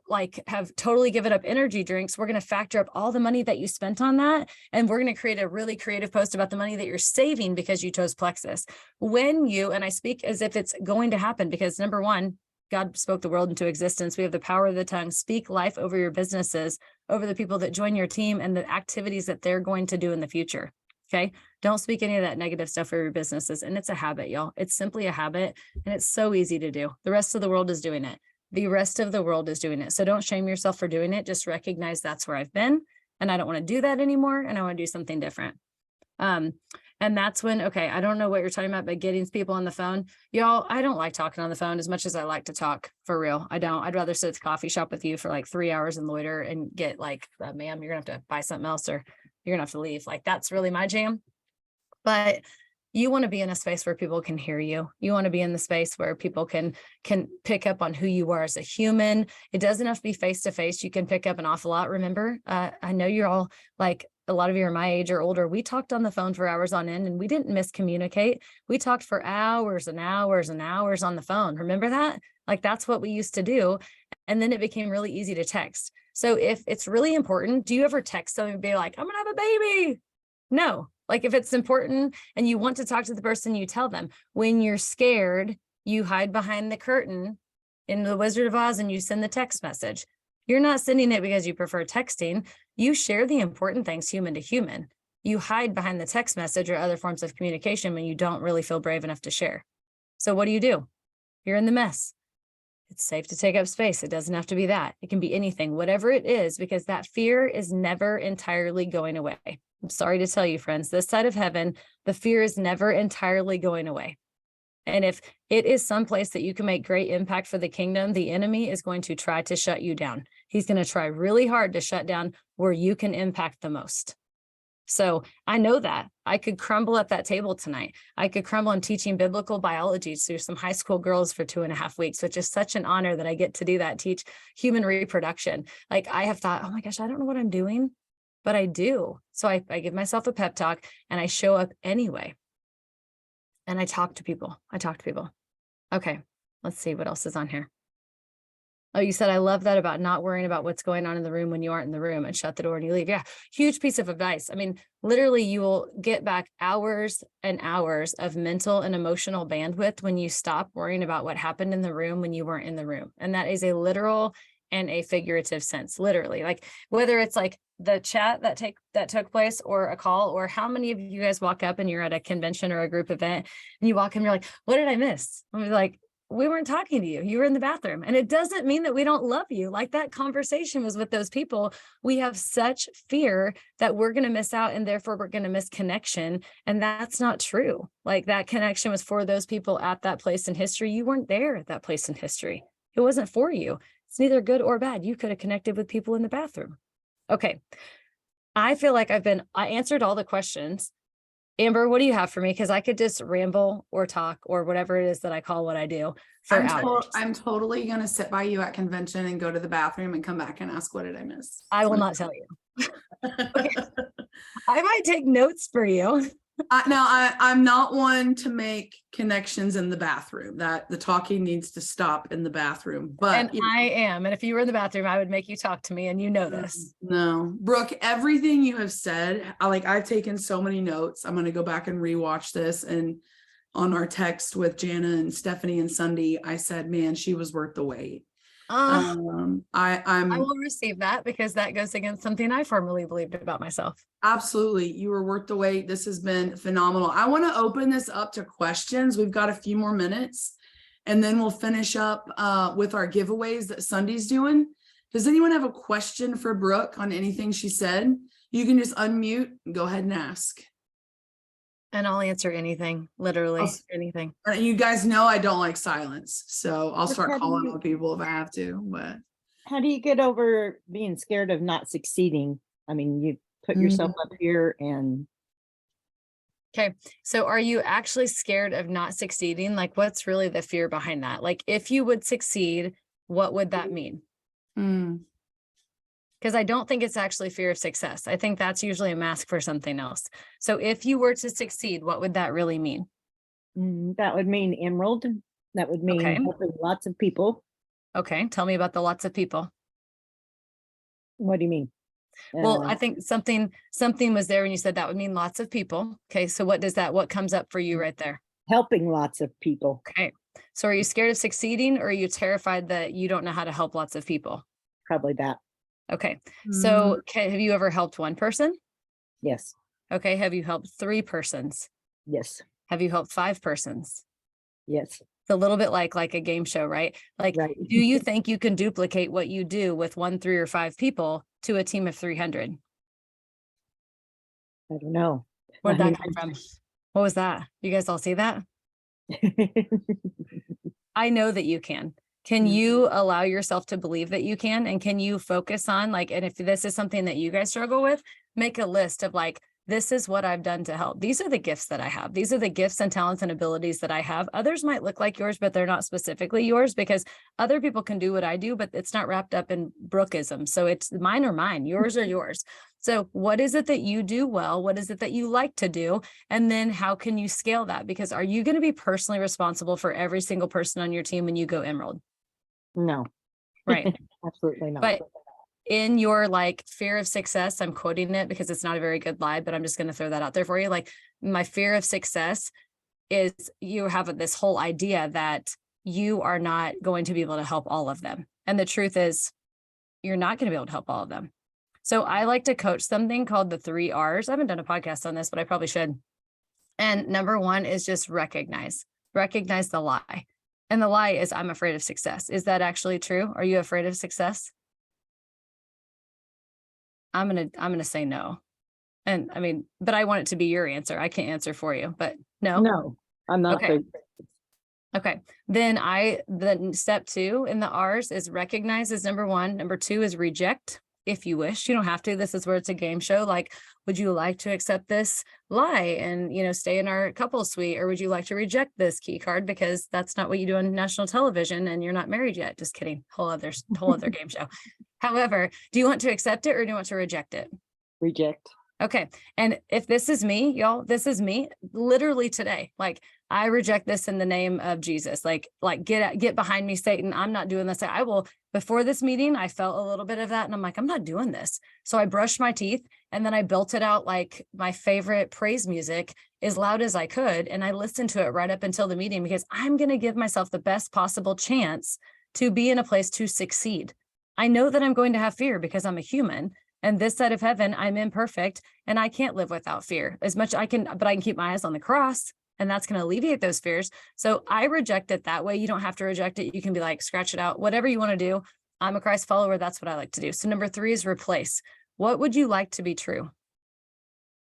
have totally given up energy drinks, we're going to factor up all the money that you spent on that. And we're going to create a really creative post about the money that you're saving because you chose Plexus. And I speak as if it's going to happen, because number one, God spoke the world into existence. We have the power of the tongue. Speak life over your businesses, over the people that join your team, and the activities that they're going to do in the future. Okay. Don't speak any of that negative stuff for your businesses. And it's a habit, y'all. It's simply a habit, and it's so easy to do. The rest of the world is doing it. So don't shame yourself for doing it. Just recognize that's where I've been, and I don't want to do that anymore. And I want to do something different. And And that's when, okay, I don't know what you're talking about, but getting people on the phone, y'all, I don't like talking on the phone as much as I like to talk, for real. I don't. I'd rather sit at the coffee shop with you for like 3 hours and loiter and get like, ma'am, you're gonna have to buy something else or you're gonna have to leave. Like, that's really my jam. But you want to be in a space where people can hear you. You want to be in the space where people can pick up on who you are as a human. It doesn't have to be face to face. You can pick up an awful lot. Remember, I know you're all like, a lot of you are my age or older. We talked on the phone for hours on end and we didn't miscommunicate. We talked for hours and hours and hours on the phone. Remember that? Like, that's what we used to do. And then it became really easy to text. So if it's really important, do you ever text them and be like, I'm gonna have a baby? No. Like, if it's important and you want to talk to the person, you tell them. When you're scared, you hide behind the curtain in the Wizard of Oz and you send the text message. You're not sending it because you prefer texting. You share the important things human to human. You hide behind the text message or other forms of communication when you don't really feel brave enough to share. So what do? You're in the mess. It's safe to take up space. It doesn't have to be that. It can be anything, whatever it is, because that fear is never entirely going away. I'm sorry to tell you, friends, this side of heaven, the fear is never entirely going away. And if it is someplace that you can make great impact for the kingdom, the enemy is going to try to shut you down. He's going to try really hard to shut down where you can impact the most. So I know that I could crumble at that table tonight. I could crumble in teaching biblical biology to some high school girls for 2.5 weeks, which is such an honor that I get to do that, teach human reproduction. Like, I have thought, oh my gosh, I don't know what I'm doing, but I do. So I give myself a pep talk and I show up anyway. And I talk to people. Okay, let's see what else is on here. Oh, you said, I love that about not worrying about what's going on in the room when you aren't in the room and shut the door and you leave. Yeah, huge piece of advice. I mean, literally, you will get back hours and hours of mental and emotional bandwidth when you stop worrying about what happened in the room when you weren't in the room. And that is a literal and a figurative sense, literally. Like, whether it's like the chat that took place or a call, or how many of you guys walk up and you're at a convention or a group event and you walk in and you're like, what did I miss? I'm like, we weren't talking to you. You were in the bathroom. And it doesn't mean that we don't love you. Like, that conversation was with those people. We have such fear that we're going to miss out and therefore we're going to miss connection. And that's not true. Like, that connection was for those people at that place in history. You weren't there at that place in history. It wasn't for you. It's neither good or bad. You could have connected with people in the bathroom. Okay. I feel like I answered all the questions. Amber, what do you have for me? Because I could just ramble or talk or whatever it is that I call what I do for hours. I'm totally going to sit by you at convention and go to the bathroom and come back and ask, what did I miss? I will not tell you. Okay. I might take notes for you. I'm not one to make connections in the bathroom. That the talking needs to stop in the bathroom. But And I am. And if you were in the bathroom, I would make you talk to me, and you know this. No, Brooke, everything you have said, I've taken so many notes. I'm going to go back and rewatch this. And on our text with Jana and Stephanie and Sunday, I said, man, she was worth the wait. I will receive that, because that goes against something I firmly believed about myself. Absolutely. You were worth the wait. This has been phenomenal. I want to open this up to questions. We've got a few more minutes and then we'll finish up with our giveaways that Sunday's doing. Does anyone have a question for Brooke on anything she said? You can just unmute and go ahead and ask. And I'll answer anything, literally anything. You guys know I don't like silence, so I'll start calling on people if I have to. But how do you get over being scared of not succeeding? I mean, you put yourself up here and. Okay, so are you actually scared of not succeeding? Like, what's really the fear behind that? Like, if you would succeed, what would that mean? Because I don't think it's actually fear of success. I think that's usually a mask for something else. So if you were to succeed, what would that really mean? That would mean emerald. That would mean helping lots of people. Okay, tell me about the lots of people. What do you mean? Well, I think something was there when you said that would mean lots of people. Okay, so what comes up for you right there? Helping lots of people. Okay, so are you scared of succeeding, or are you terrified that you don't know how to help lots of people? Probably that. Okay, so have you ever helped one person? Yes. Okay, have you helped 3 persons? Yes. Have you helped 5 persons? Yes. It's a little bit like a game show, right? Like, right. Do you think you can duplicate what you do with 1, 3, or 5 people to a team of 300? I don't know. Where'd that come from? What was that? You guys all see that? I know that you can. Can you allow yourself to believe that you can? And can you focus on like, and if this is something that you guys struggle with, make a list of like, this is what I've done to help. These are the gifts that I have. These are the gifts and talents and abilities that I have. Others might look like yours, but they're not specifically yours because other people can do what I do, but it's not wrapped up in Brookeism. So it's mine or mine, yours or yours. So what is it that you do well? What is it that you like to do? And then how can you scale that? Because are you going to be personally responsible for every single person on your team when you go Emerald? No. Right. Absolutely not. But in your like fear of success, I'm quoting it because it's not a very good lie, but I'm just going to throw that out there for you. Like my fear of success is you have this whole idea that you are not going to be able to help all of them. And the truth is you're not going to be able to help all of them. So I like to coach something called the 3 R's. I haven't done a podcast on this, but I probably should. And number 1 is just recognize the lie. And the lie is I'm afraid of success. Is that actually true? Are you afraid of success? I'm going to say no. And I mean, but I want it to be your answer. I can't answer for you, but no. No, I'm not. Okay. Okay. Then step 2 in the R's is recognize is number 1. Number 2 is reject. If you wish, you don't have to. This is where it's a game show. Like, would you like to accept this lie and, stay in our couple suite? Or would you like to reject this key card because that's not what you do on national television and you're not married yet? Just kidding. Whole other game show. However, do you want to accept it or do you want to reject it? Reject. Okay. And if this is me, y'all, this is me literally today. Like I reject this in the name of Jesus. Like get behind me, Satan. I'm not doing this. I will. Before this meeting, I felt a little bit of that and I'm like, I'm not doing this. So I brushed my teeth and then I built it out like my favorite praise music as loud as I could. And I listened to it right up until the meeting because I'm going to give myself the best possible chance to be in a place to succeed. I know that I'm going to have fear because I'm a human. And this side of heaven, I'm imperfect and I can't live without fear as much I can, but I can keep my eyes on the cross and that's going to alleviate those fears. So I reject it that way. You don't have to reject it. You can be like, scratch it out, whatever you want to do. I'm a Christ follower. That's what I like to do. So number 3 is replace. What would you like to be true?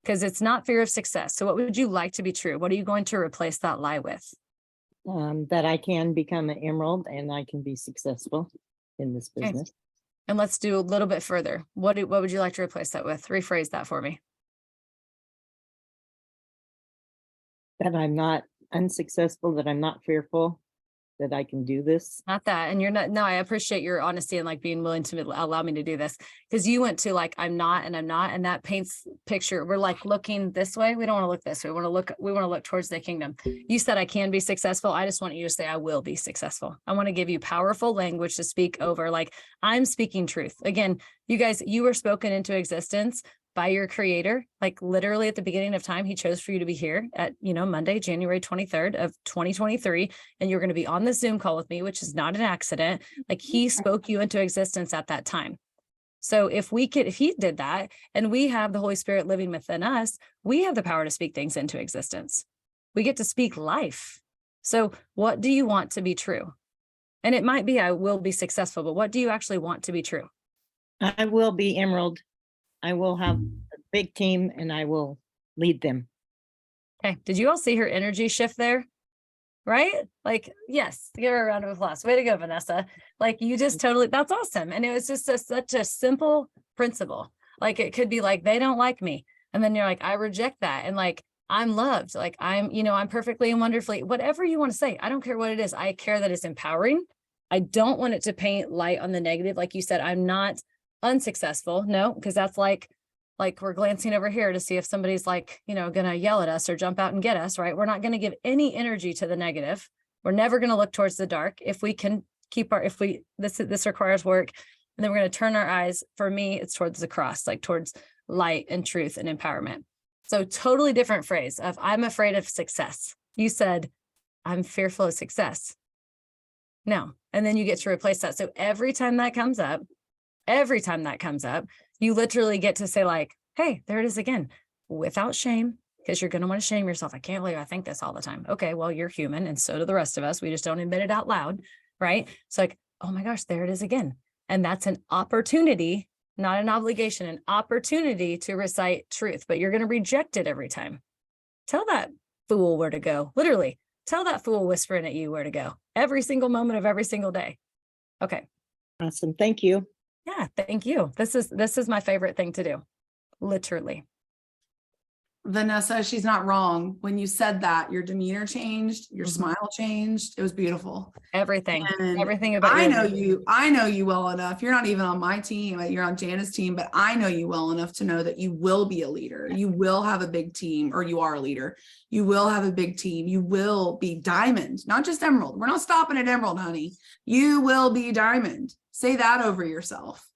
Because it's not fear of success. So what would you like to be true? What are you going to replace that lie with? That I can become an emerald and I can be successful in this Okay. business. And let's do a little bit further. What would you like to replace that with? Rephrase that for me. That I'm not unsuccessful, that I'm not fearful, that I can do this. Not that. And you're not, no, I appreciate your honesty and like being willing to allow me to do this. Because you went to like, I'm not, and that paints picture. We're like looking this way. We don't want to look this way. We want to look towards the kingdom. You said I can be successful. I just want you to say I will be successful. I want to give you powerful language to speak over. Like I'm speaking truth. Again, you guys, you were spoken into existence by your creator. Like literally at the beginning of time, he chose for you to be here at, Monday, January 23rd of 2023. And you're going to be on the Zoom call with me, which is not an accident. Like he spoke you into existence at that time. So if he did that and we have the Holy Spirit living within us, we have the power to speak things into existence. We get to speak life. So what do you want to be true? And it might be, I will be successful, but what do you actually want to be true? I will be emerald. I will have a big team and I will lead them. Okay. Did you all see her energy shift there? Right? Like, yes, give her a round of applause. Way to go, Vanessa. Like you just totally, that's awesome. And it was just such a simple principle. Like it could be like, they don't like me. And then you're like, I reject that. And like, I'm loved. Like I'm perfectly and wonderfully, whatever you want to say. I don't care what it is. I care that it's empowering. I don't want it to paint light on the negative. Like you said, I'm not unsuccessful. No, because that's like we're glancing over here to see if somebody's like, gonna yell at us or jump out and get us, right? We're not going to give any energy to the negative. We're never going to look towards the dark. If we can keep this requires work. And then we're going to turn our eyes, for me, it's towards the cross, like towards light and truth and empowerment. So totally different phrase of I'm afraid of success. You said, I'm fearful of success. No. And then you get to replace that. So every time that comes up, you literally get to say like, hey, there it is again, without shame, because you're going to want to shame yourself. I can't believe I think this all the time. Okay, well, you're human. And so do the rest of us. We just don't admit it out loud. Right. It's like, oh my gosh, there it is again. And that's an opportunity, not an obligation, an opportunity to recite truth, but you're going to reject it every time. Tell that fool where to go. Literally, tell that fool whispering at you where to go every single moment of every single day. Okay. Awesome. Thank you. Yeah, thank you. This is my favorite thing to do. Literally. Vanessa, she's not wrong. When you said that, your demeanor changed, your Mhm. smile changed. It was beautiful. Everything. And Everything about I you. know you, I know you well enough. You're not even on my team, you're on Jana's team, but I know you well enough to know that you will be a leader. You will have a big team, or you are a leader. You will have a big team. You will be diamond, not just emerald. We're not stopping at emerald, honey. You will be diamond. Say that over yourself.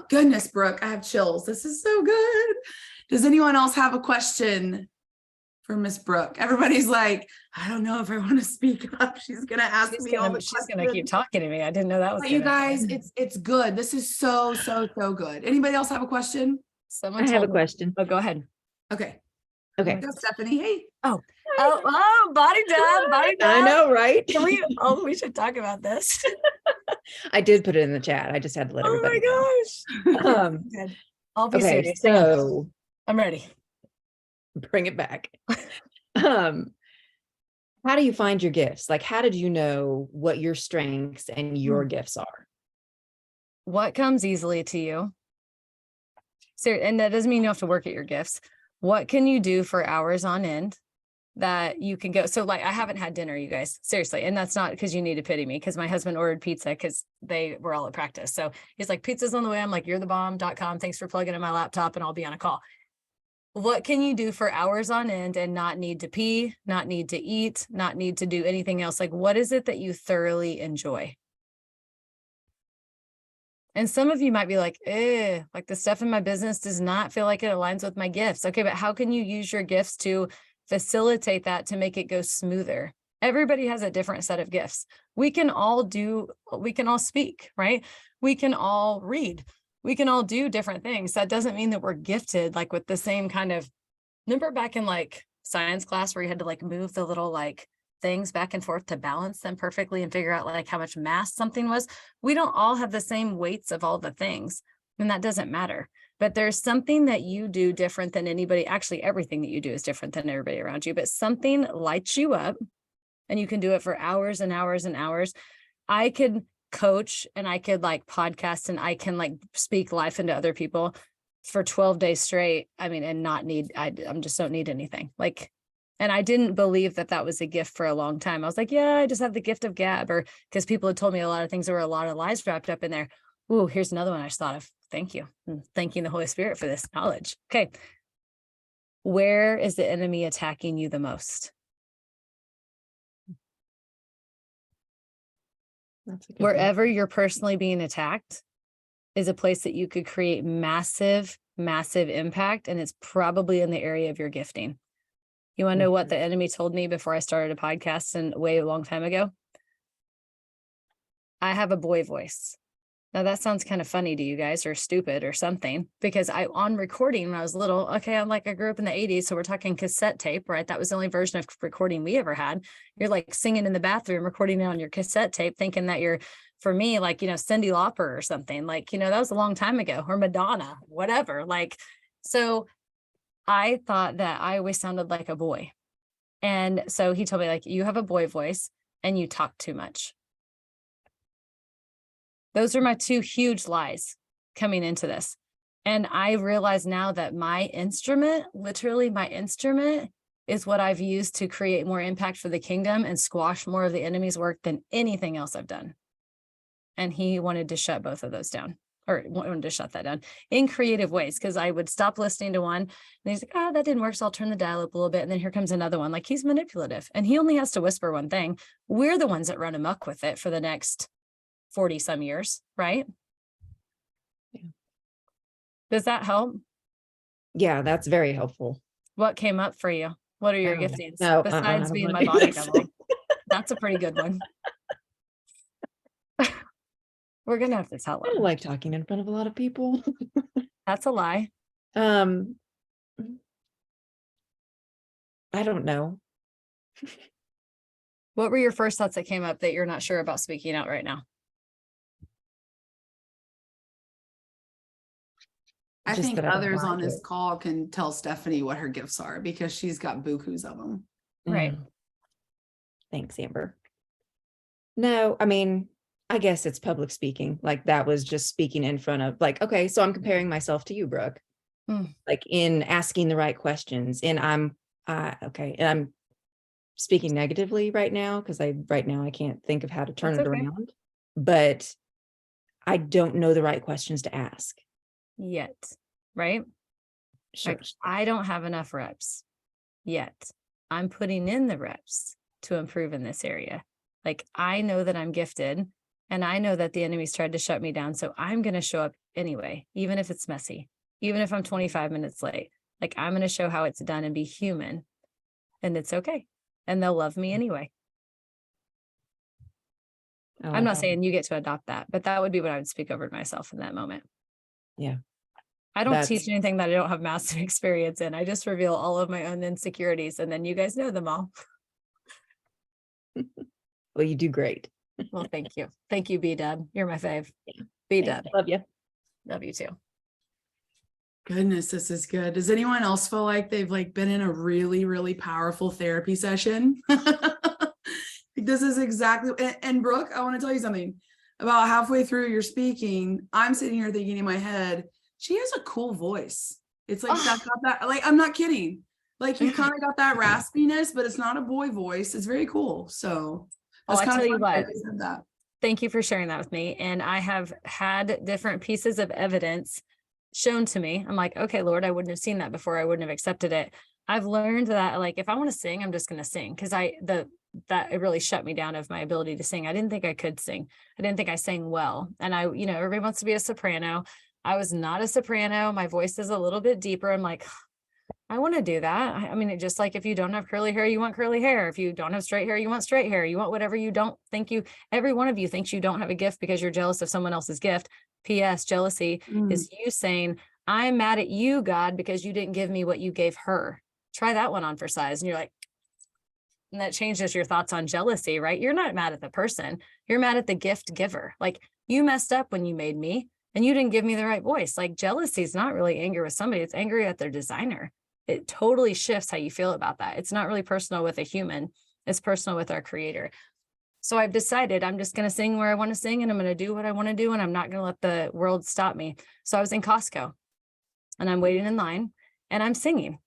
Goodness, Brooke, I have chills. This is so good. Does anyone else have a question for Miss Brooke? Everybody's like, I don't know if I want to speak up. She's gonna ask me all the She's gonna keep questions. talking to me. I didn't know that was But you gonna guys, happen. it's good. This is so good. Anybody else have a question? Someone I have a told me- question. Oh, go ahead. Okay. Okay. Go, Stephanie. Hey. Oh, body done, body done. I know, right? We should talk about this. I did put it in the chat. I just had to let Oh everybody my know. gosh. Good. I'll be Okay, serious. Hang on. so I'm ready. bring it back. Um, how do you find your gifts? Like, how did you know what your strengths and your gifts are? What comes easily to you? So, and that doesn't mean you have to work at your gifts. What can you do for hours on end that you can go? So like, I haven't had dinner, you guys, seriously. And that's not because you need to pity me, because my husband ordered pizza because they were all at practice. So he's like, pizza's on the way. I'm like, you're the bomb.com. Thanks for plugging in my laptop and I'll be on a call. What can you do for hours on end and not need to pee, not need to eat, not need to do anything else? Like, what is it that you thoroughly enjoy? And some of you might be like, like the stuff in my business does not feel like it aligns with my gifts. Okay, but how can you use your gifts to facilitate that, to make it go smoother? Everybody has a different set of gifts. We can all speak, right? We can all read. We can all do different things. That doesn't mean that we're gifted like with the same kind of, remember back in like science class where you had to like move the little like things back and forth to balance them perfectly and figure out like how much mass something was. We don't all have the same weights of all the things, and that doesn't matter. But there's something that you do different than anybody. Actually, everything that you do is different than everybody around you, but something lights you up and you can do it for hours and hours and hours. I could coach and I could like podcast and I can like speak life into other people for 12 days straight. I mean, and not need, I'm just don't need anything. Like, and I didn't believe that that was a gift for a long time. I was like, yeah, I just have the gift of gab, or because people had told me a lot of things. There were a lot of lies wrapped up in there. Ooh, here's another one I just thought of. Thank you. I'm thanking the Holy Spirit for this knowledge. Okay. Where is the enemy attacking you the most? That's a good one. Wherever you're personally being attacked is a place that you could create massive, massive impact. And it's probably in the area of your gifting. You want to know what the enemy told me before I started a podcast and way a long time ago? I have a boy voice. Now that sounds kind of funny to you guys, or stupid or something, because on recording when I was little, okay, I grew up in the 80s. So we're talking cassette tape, right? That was the only version of recording we ever had. You're like singing in the bathroom, recording it on your cassette tape, thinking that you're, for me, like, Cyndi Lauper or something, like, that was a long time ago, or Madonna, whatever. Like, so I thought that I always sounded like a boy. And so he told me, like, you have a boy voice and you talk too much. Those are my two huge lies coming into this. And I realize now that my instrument, literally my instrument, is what I've used to create more impact for the kingdom and squash more of the enemy's work than anything else I've done. And he wanted to shut both of those down, or wanted to shut that down in creative ways, because I would stop listening to one and he's like, oh, that didn't work, so I'll turn the dial up a little bit. And then here comes another one. Like, he's manipulative and he only has to whisper one thing. We're the ones that run amok with it for the next 40 some years, right? Yeah. Does that help? Yeah, that's very helpful. What came up for you? What are your Oh, giftings no, besides being my I'm body not double? That's a pretty good one. We're gonna have to tell I don't them. like talking in front of a lot of people. That's a lie. I don't know. What were your first thoughts that came up that you're not sure about speaking out right now? I just think that I don't others on like this it. call can tell Stephanie what her gifts are because she's got bukus of them. Right. Thanks, Amber. No, I mean, I guess it's public speaking. Like that was just speaking in front of like, okay, so I'm comparing myself to you, Brooke. Mm. Like in asking the right questions. And okay. And I'm speaking negatively right now because right now I can't think of how to turn That's it okay. around. But I don't know the right questions to ask. Yet, right? Sure. Like, I don't have enough reps yet. I'm putting in the reps to improve in this area. Like, I know that I'm gifted and I know that the enemy's tried to shut me down. So I'm going to show up anyway, even if it's messy, even if I'm 25 minutes late. Like, I'm going to show how it's done and be human, and it's okay. And they'll love me anyway. I I'm like not that. saying you get to adopt that, but that would be what I would speak over to myself in that moment. Yeah. I don't That's- teach anything that I don't have massive experience in. I just reveal all of my own insecurities and then you guys know them all. Well, you do great. Well, thank you. Thank you, B-Dub. You're my fave. Thanks. B-Dub. Love you. Love you too. Goodness, this is good. Does anyone else feel like they've like been in a really, really powerful therapy session? This is exactly, and Brooke, I want to tell you something. About halfway through your speaking, I'm sitting here thinking in my head, she has a cool voice. It's like that's got that, like, I'm not kidding. Like you've kind of got that raspiness, but it's not a boy voice. It's very cool. So Oh, I kind tell of you what. that. Thank you for sharing that with me. And I have had different pieces of evidence shown to me. I'm like, okay, Lord, I wouldn't have seen that before. I wouldn't have accepted it. I've learned that like, if I want to sing, I'm just going to sing. Cause that it really shut me down of my ability to sing. I didn't think I could sing. I didn't think I sang well. And everybody wants to be a soprano. I was not a soprano. My voice is a little bit deeper. I'm like, I want to do that. I mean, it just like if you don't have curly hair, you want curly hair. If you don't have straight hair, you want straight hair. You want whatever you don't think every one of you thinks you don't have a gift because you're jealous of someone else's gift. P.S. Jealousy is you saying, I'm mad at you, God, because you didn't give me what you gave her. Try that one on for size. And you're like, and that changes your thoughts on jealousy, right? You're not mad at the person. You're mad at the gift giver. Like you messed up when you made me and you didn't give me the right voice. Like jealousy is not really anger with somebody. It's angry at their designer. It totally shifts how you feel about that. It's not really personal with a human. It's personal with our creator. So I've decided I'm just going to sing where I want to sing and I'm going to do what I want to do. And I'm not going to let the world stop me. So I was in Costco and I'm waiting in line and I'm singing.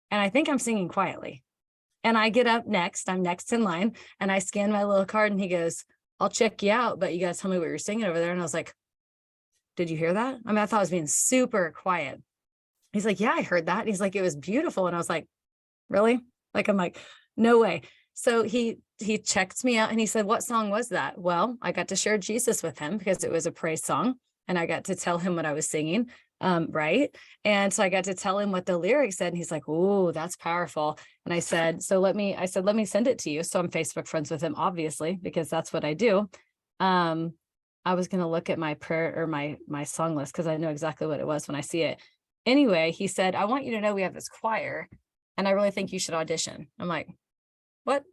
And I think I'm singing quietly. And I get up next, I'm next in line and I scan my little card and he goes, I'll check you out, but you guys tell me what you're singing over there. And I was like, did you hear that? I mean, I thought I was being super quiet. He's like, yeah, I heard that. And he's like, it was beautiful. And I was like, really? Like, I'm like, no way. So he checked me out and he said, what song was that? Well, I got to share Jesus with him because it was a praise song and I got to tell him what I was singing. Right. And so I got to tell him what the lyrics said. And he's like, oh, that's powerful. And I said, let me send it to you. So I'm Facebook friends with him, obviously, because that's what I do. I was going to look at my prayer or my song list because I know exactly what it was when I see it. Anyway, he said, I want you to know we have this choir and I really think you should audition. I'm like, what?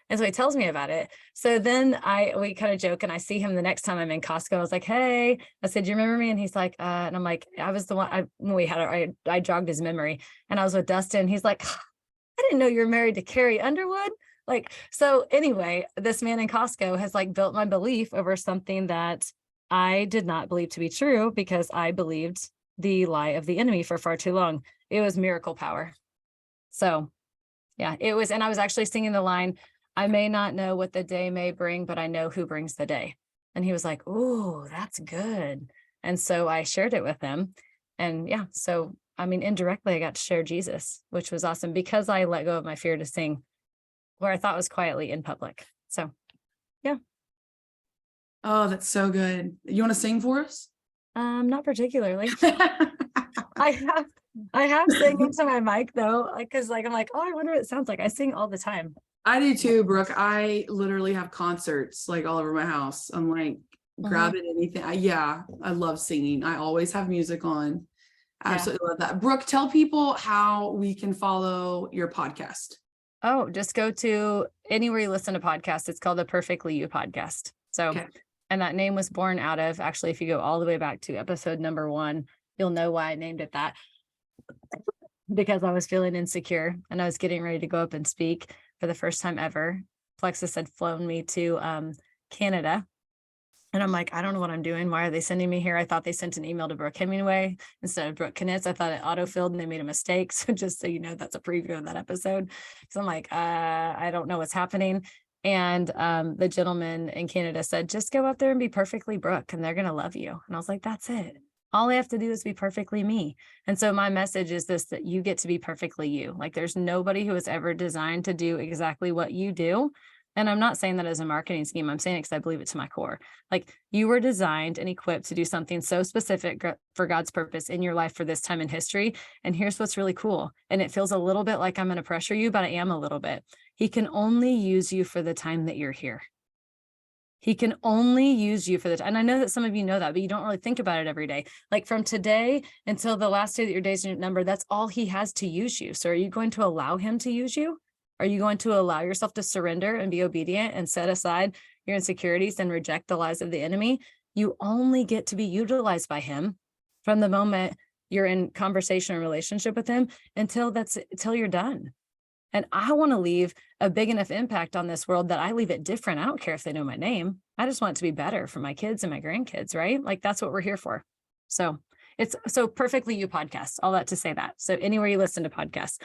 And so he tells me about it. So then we kind of joke and I see him the next time I'm in Costco. I was like, hey, I said, do you remember me? And he's like, and I'm like, I was the one I jogged his memory and I was with Dustin. He's like, I didn't know you were married to Carrie Underwood. Like, so anyway, this man in Costco has like built my belief over something that I did not believe to be true because I believed the lie of the enemy for far too long. It was miracle power. So yeah, it was. And I was actually singing the line, I may not know what the day may bring, but I know who brings the day. And he was like, oh, that's good. And so I shared it with him. And yeah, so, I mean, indirectly, I got to share Jesus, which was awesome because I let go of my fear to sing where I thought was quietly in public. So, yeah. Oh, that's so good. You want to sing for us? Not particularly. I have sang into my mic though, because I'm like, oh, I wonder what it sounds like. I sing all the time. I do too, Brooke. I literally have concerts like all over my house. I'm like grabbing anything. I love singing. I always have music on. Absolutely love that. Brooke, tell people how we can follow your podcast. Oh, just go to anywhere you listen to podcasts. It's called the Perfectly You podcast. So, and that name was born out of actually, if you go all the way back to episode number 1, you'll know why I named it that. Because I was feeling insecure and I was getting ready to go up and speak for the first time ever. Plexus had flown me to Canada. And I'm like, I don't know what I'm doing. Why are they sending me here? I thought they sent an email to Brooke Hemingway instead of Brooke Kanitz. I thought it autofilled and they made a mistake. So just so you know, that's a preview of that episode. So I'm like, I don't know what's happening. And the gentleman in Canada said, just go up there and be perfectly Brooke and they're going to love you. And I was like, that's it. All I have to do is be perfectly me. And so my message is this, that you get to be perfectly you. Like there's nobody who is ever designed to do exactly what you do. And I'm not saying that as a marketing scheme. I'm saying it because I believe it to my core. Like you were designed and equipped to do something so specific for God's purpose in your life for this time in history. And here's what's really cool. And it feels a little bit like I'm going to pressure you, but I am a little bit. He can only use you for the time that you're here. He can only use you for the time. And I know that some of you know that, but you don't really think about it every day. Like from today until the last day that your day's number, that's all he has to use you. So are you going to allow him to use you? Are you going to allow yourself to surrender and be obedient and set aside your insecurities and reject the lies of the enemy? You only get to be utilized by him from the moment you're in conversation or relationship with him until you're done. And I want to leave a big enough impact on this world that I leave it different. I don't care if they know my name. I just want it to be better for my kids and my grandkids, right? Like that's what we're here for. So it's so Perfectly You podcast, all that to say that. So anywhere you listen to podcasts.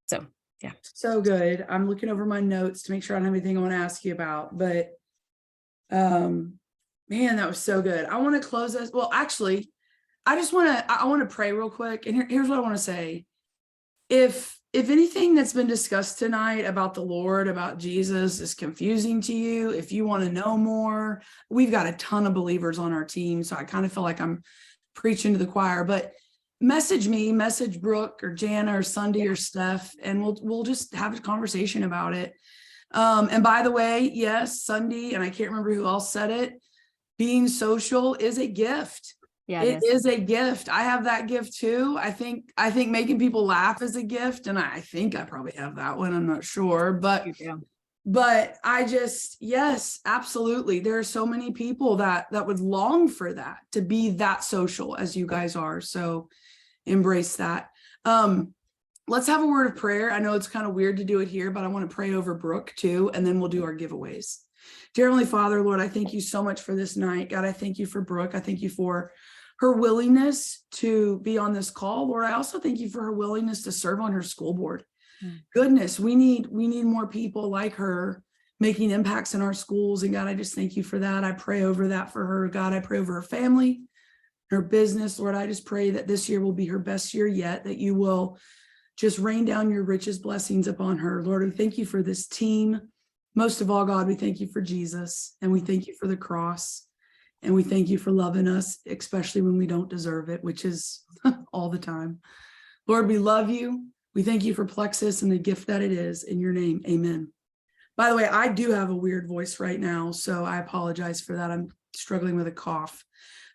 So yeah. So good. I'm looking over my notes to make sure I don't have anything I want to ask you about, but man, that was so good. I want to close this. Well, actually, I want to pray real quick. And here's what I want to say. If anything that's been discussed tonight about the Lord, about Jesus is confusing to you, if you want to know more, we've got a ton of believers on our team. So I kind of feel like I'm preaching to the choir, but message me, message Brooke or Jana or Sunday or Steph, and we'll just have a conversation about it. And by the way, yes, Sunday, and I can't remember who else said it, being social is a gift. Yeah, It is a gift. I have that gift too. I think making people laugh is a gift. And I think I probably have that one. I'm not sure, but yes, absolutely. There are so many people that would long for that, to be that social as you guys are. So embrace that. Let's have a word of prayer. I know it's kind of weird to do it here, but I want to pray over Brooke too, and then we'll do our giveaways. Dear Heavenly Father, Lord, I thank you so much for this night. God, I thank you for Brooke. I thank you for her willingness to be on this call. Lord, I also thank you for her willingness to serve on her school board. Goodness, we need more people like her making impacts in our schools. And God, I just thank you for that. I pray over that for her. God, I pray over her family, her business. Lord, I just pray that this year will be her best year yet, that you will just rain down your richest blessings upon her. Lord, we thank you for this team. Most of all, God, we thank you for Jesus, and we thank you for the cross, and we thank you for loving us, especially when we don't deserve it, which is all the time. Lord, we love you. We thank you for Plexus and the gift that it is. In your name, amen. By the way, I do have a weird voice right now, so I apologize for that. I'm struggling with a cough.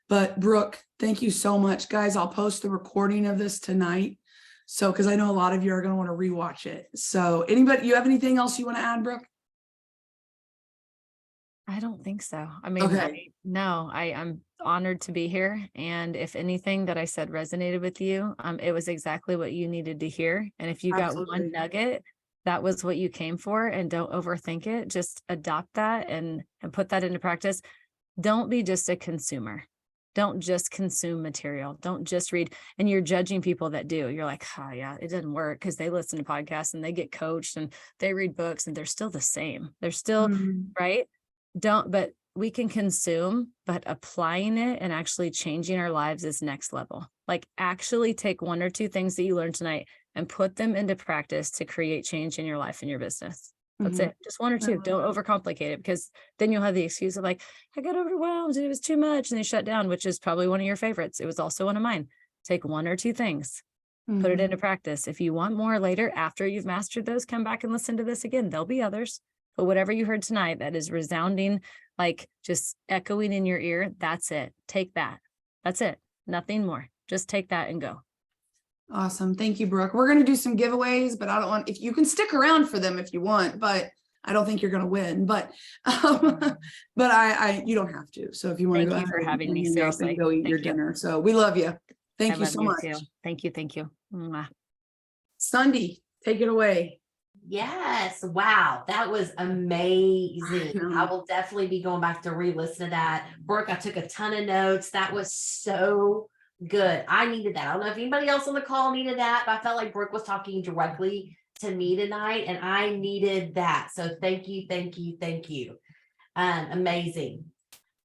But Brooke, thank you so much. Guys, I'll post the recording of this tonight. So, because I know a lot of you are going to want to rewatch it. So anybody, you have anything else you want to add, Brooke? I don't think so. I mean, Okay. I'm honored to be here. And if anything that I said resonated with you, it was exactly what you needed to hear. And if you got Absolutely. one nugget, that was what you came for, and don't overthink it. Just adopt that and put that into practice. Don't be just a consumer. Don't just consume material. Don't just read. And you're judging people that do. You're like, oh yeah, it doesn't work because they listen to podcasts and they get coached and they read books and they're still the same. They're still right. But we can consume, but applying it and actually changing our lives is next level. Like actually take one or two things that you learned tonight and put them into practice to create change in your life and your business. That's it. Just one or two. Don't overcomplicate it, because then you'll have the excuse of like, I got overwhelmed and it was too much. And they shut down, which is probably one of your favorites. It was also one of mine. Take one or two things, put it into practice. If you want more later, after you've mastered those, come back and listen to this again. There'll be others. But whatever you heard tonight that is resounding, like just echoing in your ear, that's it. Take that. That's it. Nothing more. Just take that and go. Awesome. Thank you, Brooke. We're going to do some giveaways, but I don't want, if you can stick around for them if you want, but I don't think you're going to win, but you don't have to. So if you want to go Thank you for ahead having and me. hang up and Seriously. go eat your Thank you. dinner. So we love you. Thank I you love so you much. too. Thank you. Thank you. Mwah. Sunday, take it away. Yes. Wow. That was amazing. I know. I will definitely be going back to re-listen to that. Brooke, I took a ton of notes. That was so good. I needed that. I don't know if anybody else on the call needed that, but I felt like Brooke was talking directly to me tonight and I needed that. So thank you, thank you, thank you. Amazing.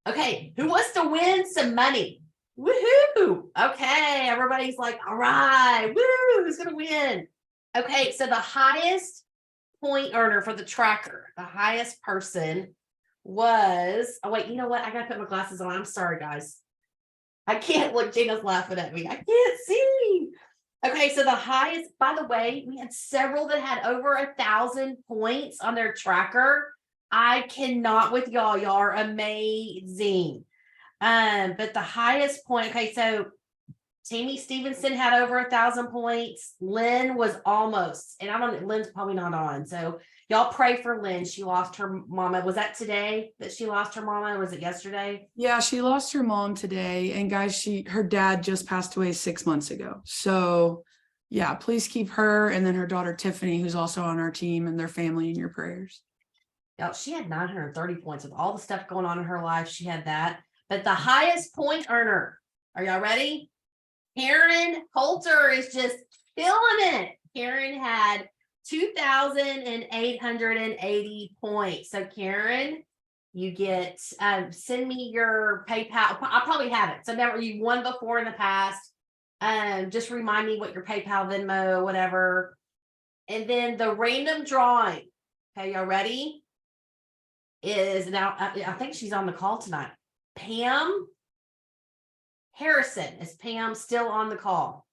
Okay, who wants to win some money? Woohoo! Okay, everybody's like, all right, woo, who's gonna win? Okay, so the highest point earner for the tracker, the highest person was, oh wait, you know what? I gotta put my glasses on. I'm sorry, guys. I can't look, Gina's laughing at me. I can't see. Okay, so the highest, by the way, we had several that had over 1,000 points on their tracker. I cannot with y'all. Y'all are amazing. But the highest point, okay, so Tammy Stevenson had over 1,000 points. Lynn was almost, and I don't, Lynn's probably not on. So y'all pray for Lynn. She lost her mama. Was that today that she lost her mama? Or was it yesterday? Yeah, she lost her mom today. And guys, her dad just passed away 6 months ago. So yeah, please keep her and then her daughter Tiffany, who's also on our team, and their family in your prayers. Y'all, she had 930 points with all the stuff going on in her life. She had that. But the highest point earner, are y'all ready? Karen Holter is just killing it. Karen had 2,880 points. So Karen, you get, send me your PayPal. I probably have it. So never, you won before in the past. Just remind me what your PayPal, Venmo, whatever. And then the random drawing. Okay, y'all ready? Is now, I think she's on the call tonight. Pam Harrison. Is Pam still on the call?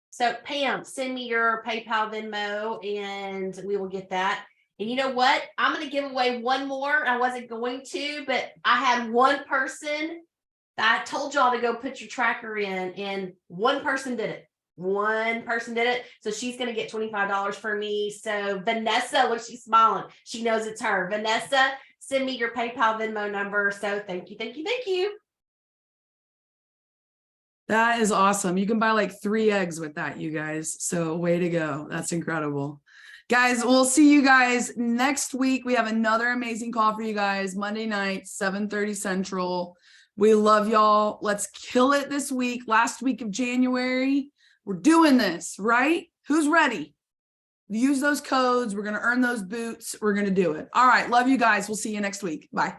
So Pam, send me your PayPal, Venmo, and we will get that. And you know what? I'm going to give away one more. I wasn't going to, but I had one person that I told y'all to go put your tracker in, and one person did it. One person did it. So she's going to get $25 for me. So Vanessa, look, she's smiling. She knows it's her. Vanessa, send me your PayPal, Venmo number. So thank you, thank you, thank you. That is awesome. You can buy like 3 eggs with that, you guys. So way to go. That's incredible. Guys, we'll see you guys next week. We have another amazing call for you guys. Monday night, 7:30 Central. We love y'all. Let's kill it this week. Last week of January. We're doing this, right? Who's ready? Use those codes. We're going to earn those boots. We're going to do it. All right. Love you guys. We'll see you next week. Bye.